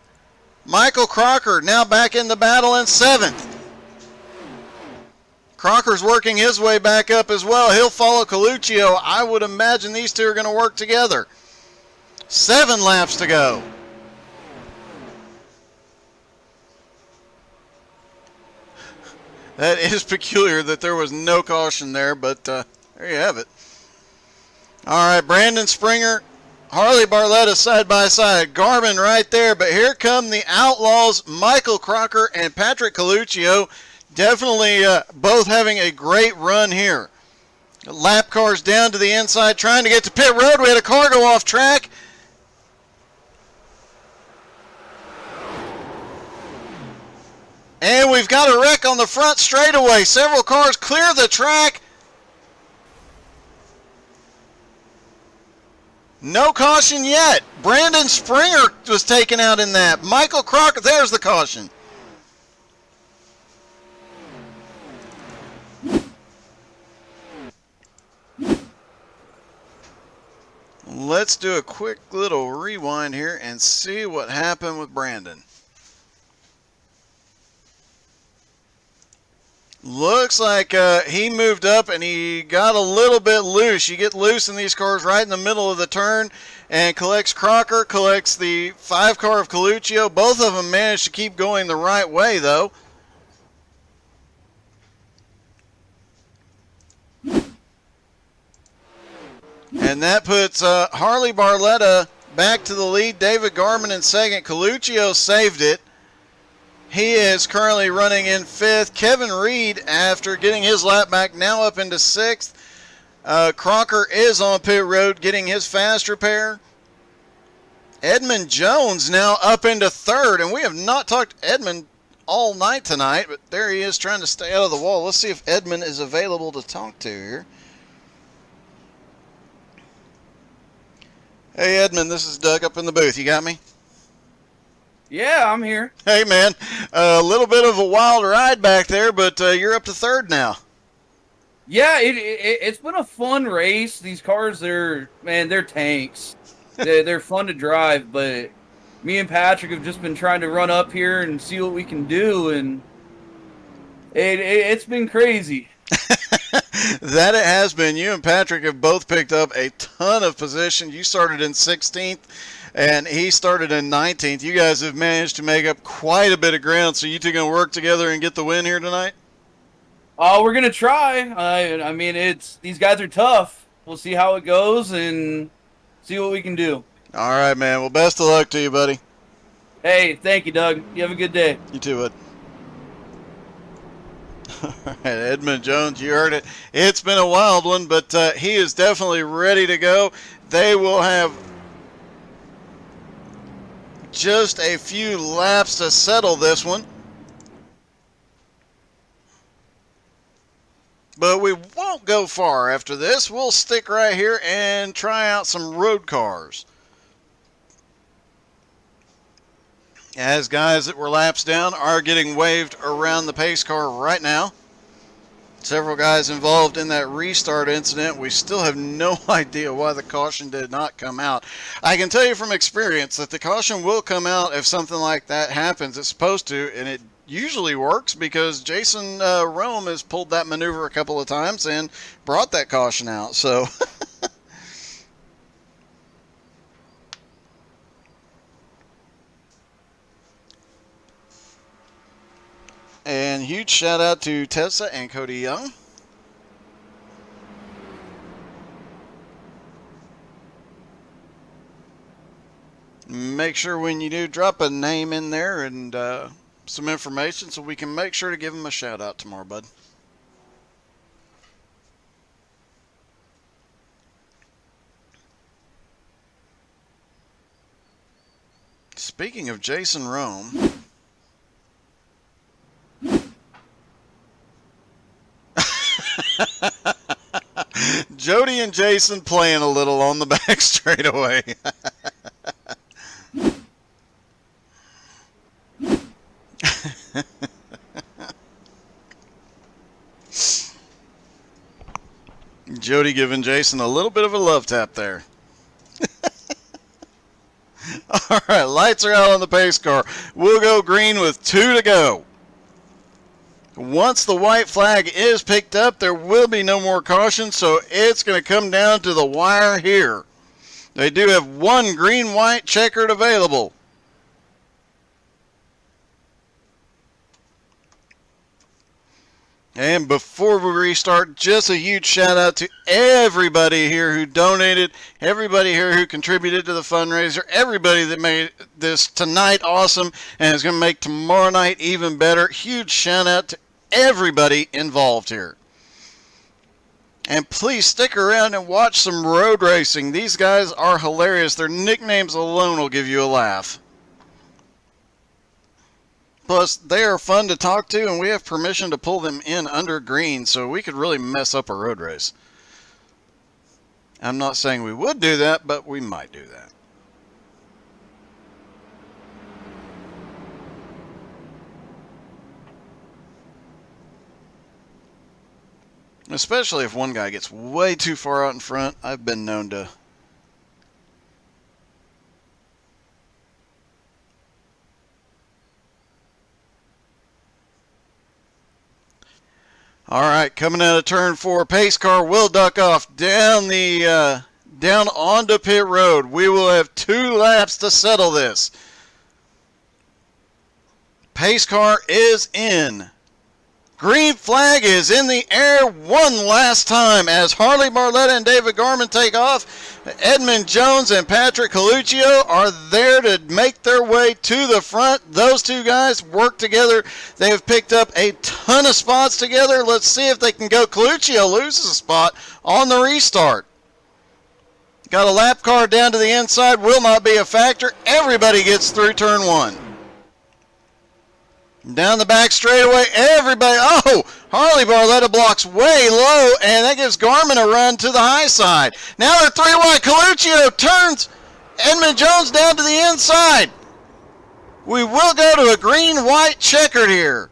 Michael Crocker now back in the battle in 7th. Crocker's working his way back up as well. He'll follow Coluccio. I would imagine these two are going to work together. 7 laps to go. That is peculiar that there was no caution there, but there you have it. All right, Brandon Springer, Harley Barletta side by side. Garmin right there, but here come the Outlaws, Michael Crocker and Patrick Coluccio. Definitely both having a great run here. Lap cars down to the inside, trying to get to pit road. We had a car go off track. And we've got a wreck on the front straightaway. Several cars clear the track. No caution yet. Brandon Springer was taken out in that. Michael Crocker, there's the caution. Let's do a quick little rewind here and see what happened with Brandon. Looks like he moved up and he got a little bit loose. You get loose in these cars right in the middle of the turn, and collects Crocker, collects the 5 car of Coluccio. Both of them managed to keep going the right way, though. And that puts Harley Barletta back to the lead. David Garmin in second. Coluccio saved it. He is currently running in 5th. Kevin Reed, after getting his lap back, now up into 6th. Crocker is on pit road getting his fast repair. Edmund Jones now up into 3rd, and we have not talked to Edmund all night tonight, but there he is trying to stay out of the wall. Let's see if Edmund is available to talk to here. Hey, Edmund, this is Doug up in the booth. You got me? Yeah, I'm here. Hey, man. A little bit of a wild ride back there, but you're up to 3rd now. Yeah, it's been a fun race. These cars, they're tanks. They're fun to drive, but me and Patrick have just been trying to run up here and see what we can do, and it's been crazy. That it has been. You and Patrick have both picked up a ton of position. You started in 16th, and he started in 19th. You guys have managed to make up quite a bit of ground, so you two going to work together and get the win here tonight? We're going to try. I mean, these guys are tough. We'll see how it goes and see what we can do. All right, man. Well, best of luck to you, buddy. Hey, thank you, Doug. You have a good day. You too, bud. All right, Edmund Jones, you heard it. It's been a wild one, but he is definitely ready to go. They will have just a few laps to settle this one. But we won't go far after this. We'll stick right here and try out some road cars. As guys that were laps down are getting waved around the pace car right now. Several guys involved in that restart incident. We still have no idea why the caution did not come out. I can tell you from experience that the caution will come out if something like that happens. It's supposed to, and it usually works because Jason Rome has pulled that maneuver a couple of times and brought that caution out. So and huge shout out to Tessa and Cody Young. Make sure when you do drop a name in there and some information so we can make sure to give them a shout out tomorrow, bud. Speaking of Jason Rome, Jody and Jason playing a little on the back straightaway. Jody giving Jason a little bit of a love tap there. All right, lights are out on the pace car. We'll go green with 2 to go. Once the white flag is picked up, there will be no more caution, so it's going to come down to the wire here. They do have one green-white checkered available. And before we restart, just a huge shout out to everybody here who donated, everybody here who contributed to the fundraiser, everybody that made this tonight awesome and is going to make tomorrow night even better. Huge shout out to everybody involved here. And please stick around and watch some road racing. These guys are hilarious. Their nicknames alone will give you a laugh. Plus, they are fun to talk to, and we have permission to pull them in under green, so we could really mess up a road race. I'm not saying we would do that, but we might do that. Especially if one guy gets way too far out in front. I've been known to... All right, coming out of turn 4, pace car will duck off down onto pit road. We will have 2 laps to settle this. Pace car is in. Green flag is in the air one last time as Harley Barletta and David Garman take off. Edmund Jones and Patrick Coluccio are there to make their way to the front. Those 2 guys work together. They have picked up a ton of spots together. Let's see if they can go. Coluccio loses a spot on the restart. Got a lap car down to the inside. Will not be a factor. Everybody gets through turn 1. Down the back straightaway, everybody, Harley Barletta blocks way low, and that gives Garmin a run to the high side. Now they're 3 wide. Coluccio turns Edmund Jones down to the inside. We will go to a green-white checkered here.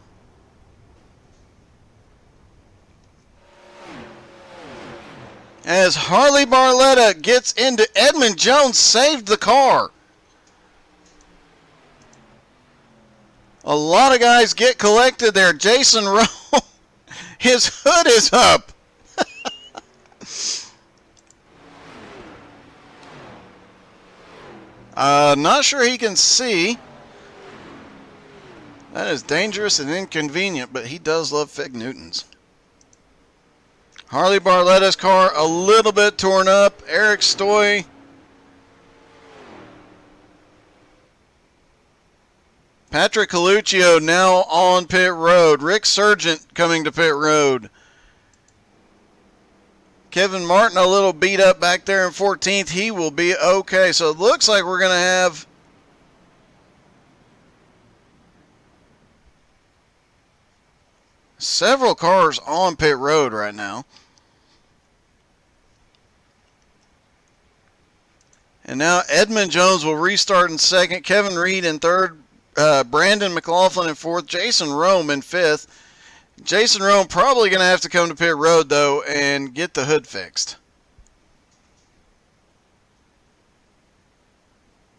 As Harley Barletta gets into Edmund Jones, saved the car. A lot of guys get collected there. Jason Rowe, his hood is up. Not sure he can see. That is dangerous and inconvenient, but he does love Fig Newtons. Harley Barletta's car a little bit torn up. Eric Stoy. Patrick Coluccio now on pit road. Rick Sargent coming to pit road. Kevin Martin a little beat up back there in 14th. He will be okay. So it looks like we're going to have several cars on pit road right now. And now Edmund Jones will restart in second. Kevin Reed in third. Brandon McLaughlin in fourth. Jason Rome in fifth. Jason Rome probably going to have to come to pit road, though, and get the hood fixed.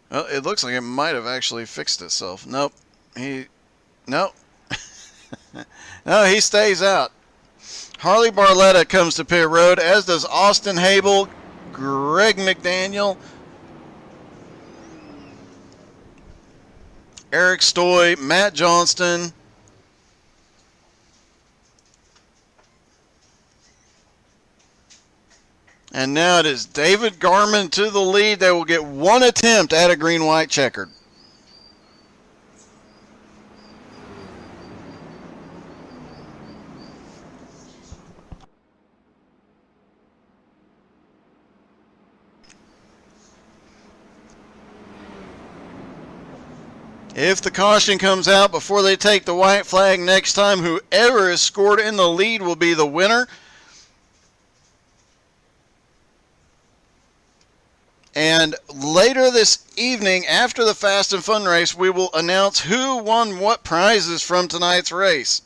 Well, it looks like it might have actually fixed itself. Nope. Nope. No, he stays out. Harley Barletta comes to pit road, as does Austin Habel, Greg McDaniel, Eric Stoy, Matt Johnston, and now it is David Garman to the lead. They will get one attempt at a green-white checkered. If the caution comes out before they take the white flag next time, whoever is scored in the lead will be the winner. And later this evening, after the Fast and Fun race, we will announce who won what prizes from tonight's race.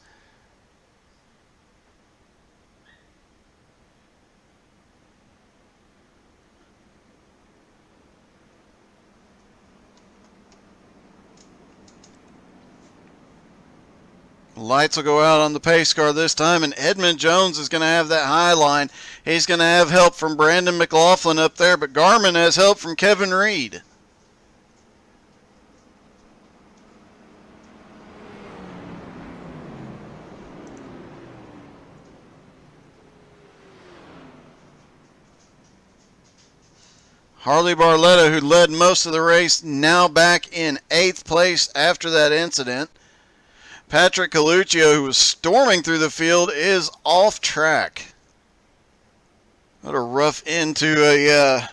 Lights will go out on the pace car this time, and Edmund Jones is going to have that high line. He's going to have help from Brandon McLaughlin up there, but Garmin has help from Kevin Reed. Harley Barletta, who led most of the race, now back in 8th place after that incident. Patrick Coluccio, who was storming through the field, is off track. What a rough end to a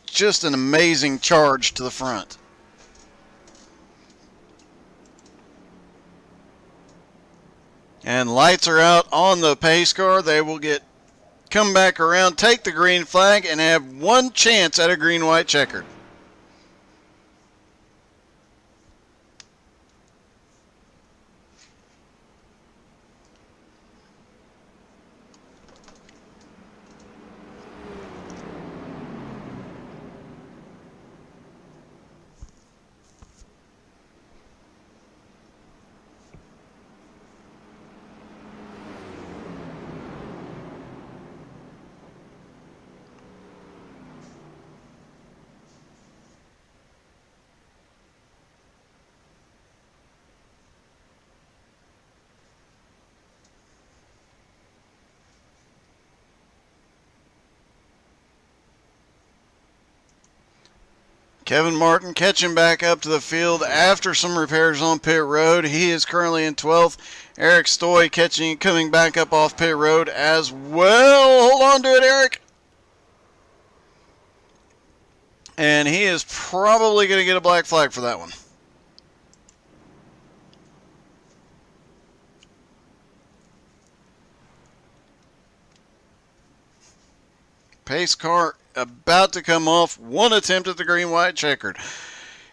just an amazing charge to the front. And lights are out on the pace car. They will come back around, take the green flag, and have one chance at a green-white checkered. Kevin Martin catching back up to the field after some repairs on pit road. He is currently in 12th. Eric Stoy coming back up off pit road as well. Hold on to it, Eric. And he is probably going to get a black flag for that one. Pace car about to come off. One attempt at the green-white checkered.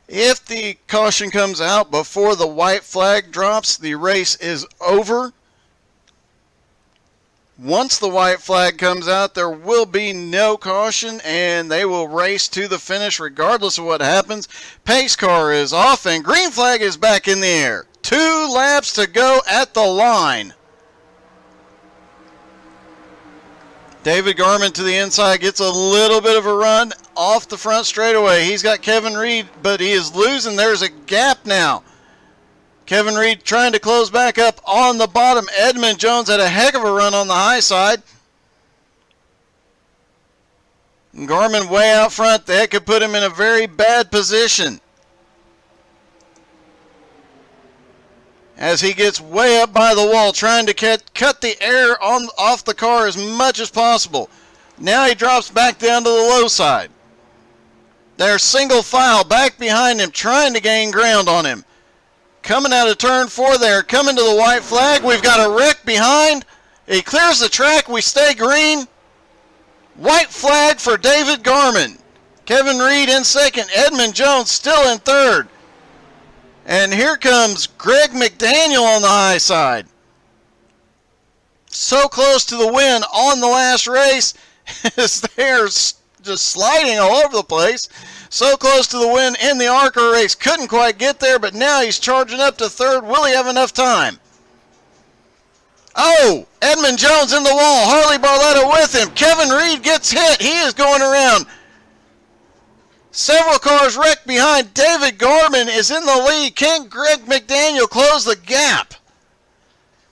If the caution comes out before the white flag drops, the race is over. Once the white flag comes out, there will be no caution, and they will race to the finish regardless of what happens. Pace car is off, and green flag is back in the air. 2 laps to go at the line. David Garman to the inside gets a little bit of a run off the front straightaway. He's got Kevin Reed, but he is losing. There's a gap now. Kevin Reed trying to close back up on the bottom. Edmund Jones had a heck of a run on the high side. And Garman way out front. That could put him in a very bad position, as he gets way up by the wall, trying to cut the air off the car as much as possible. Now he drops back down to the low side. They're single file back behind him, trying to gain ground on him. Coming out of turn 4 there, coming to the white flag. We've got a wreck behind. He clears the track. We stay green. White flag for David Garman. Kevin Reed in second. Edmund Jones still in third. And here comes Greg McDaniel on the high side. So close to the win on the last race as they're just sliding all over the place. So close to the win in the ARCA race. Couldn't quite get there, but now he's charging up to third. Will he have enough time? Oh, Edmund Jones in the wall. Harley Barletta with him. Kevin Reed gets hit. He is going around. Several cars wrecked behind. David Garman is in the lead. Can Greg McDaniel close the gap?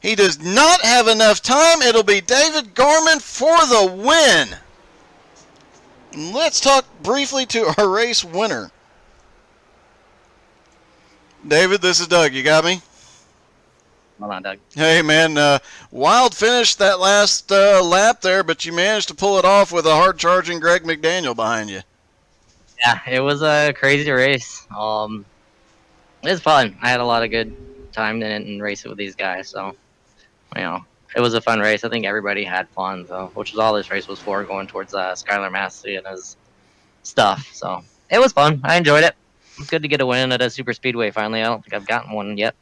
He does not have enough time. It'll be David Garman for the win. Let's talk briefly to our race winner. David, this is Doug. You got me? Hold on, Doug. Hey, man. Wild finish that last lap there, but you managed to pull it off with a hard-charging Greg McDaniel behind you. Yeah, it was a crazy race. It was fun. I had a lot of good time in it and racing with these guys. So, it was a fun race. I think everybody had fun, so which is all this race was for, going towards Skylar Massey and his stuff. So it was fun. I enjoyed it. It's good to get a win at a super speedway finally. I don't think I've gotten one yet.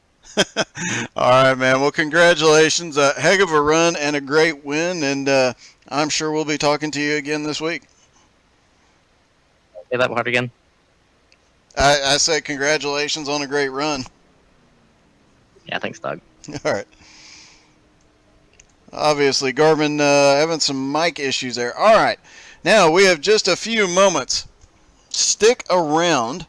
All right, man. Well, congratulations. A heck of a run and a great win, and I'm sure we'll be talking to you again this week. Say that part again. I say congratulations on a great run. Yeah, thanks, Doug. All right. Obviously, Garmin having some mic issues there. All right. Now, we have just a few moments. Stick around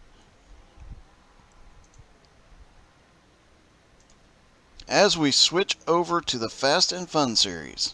as we switch over to the Fast and Fun series.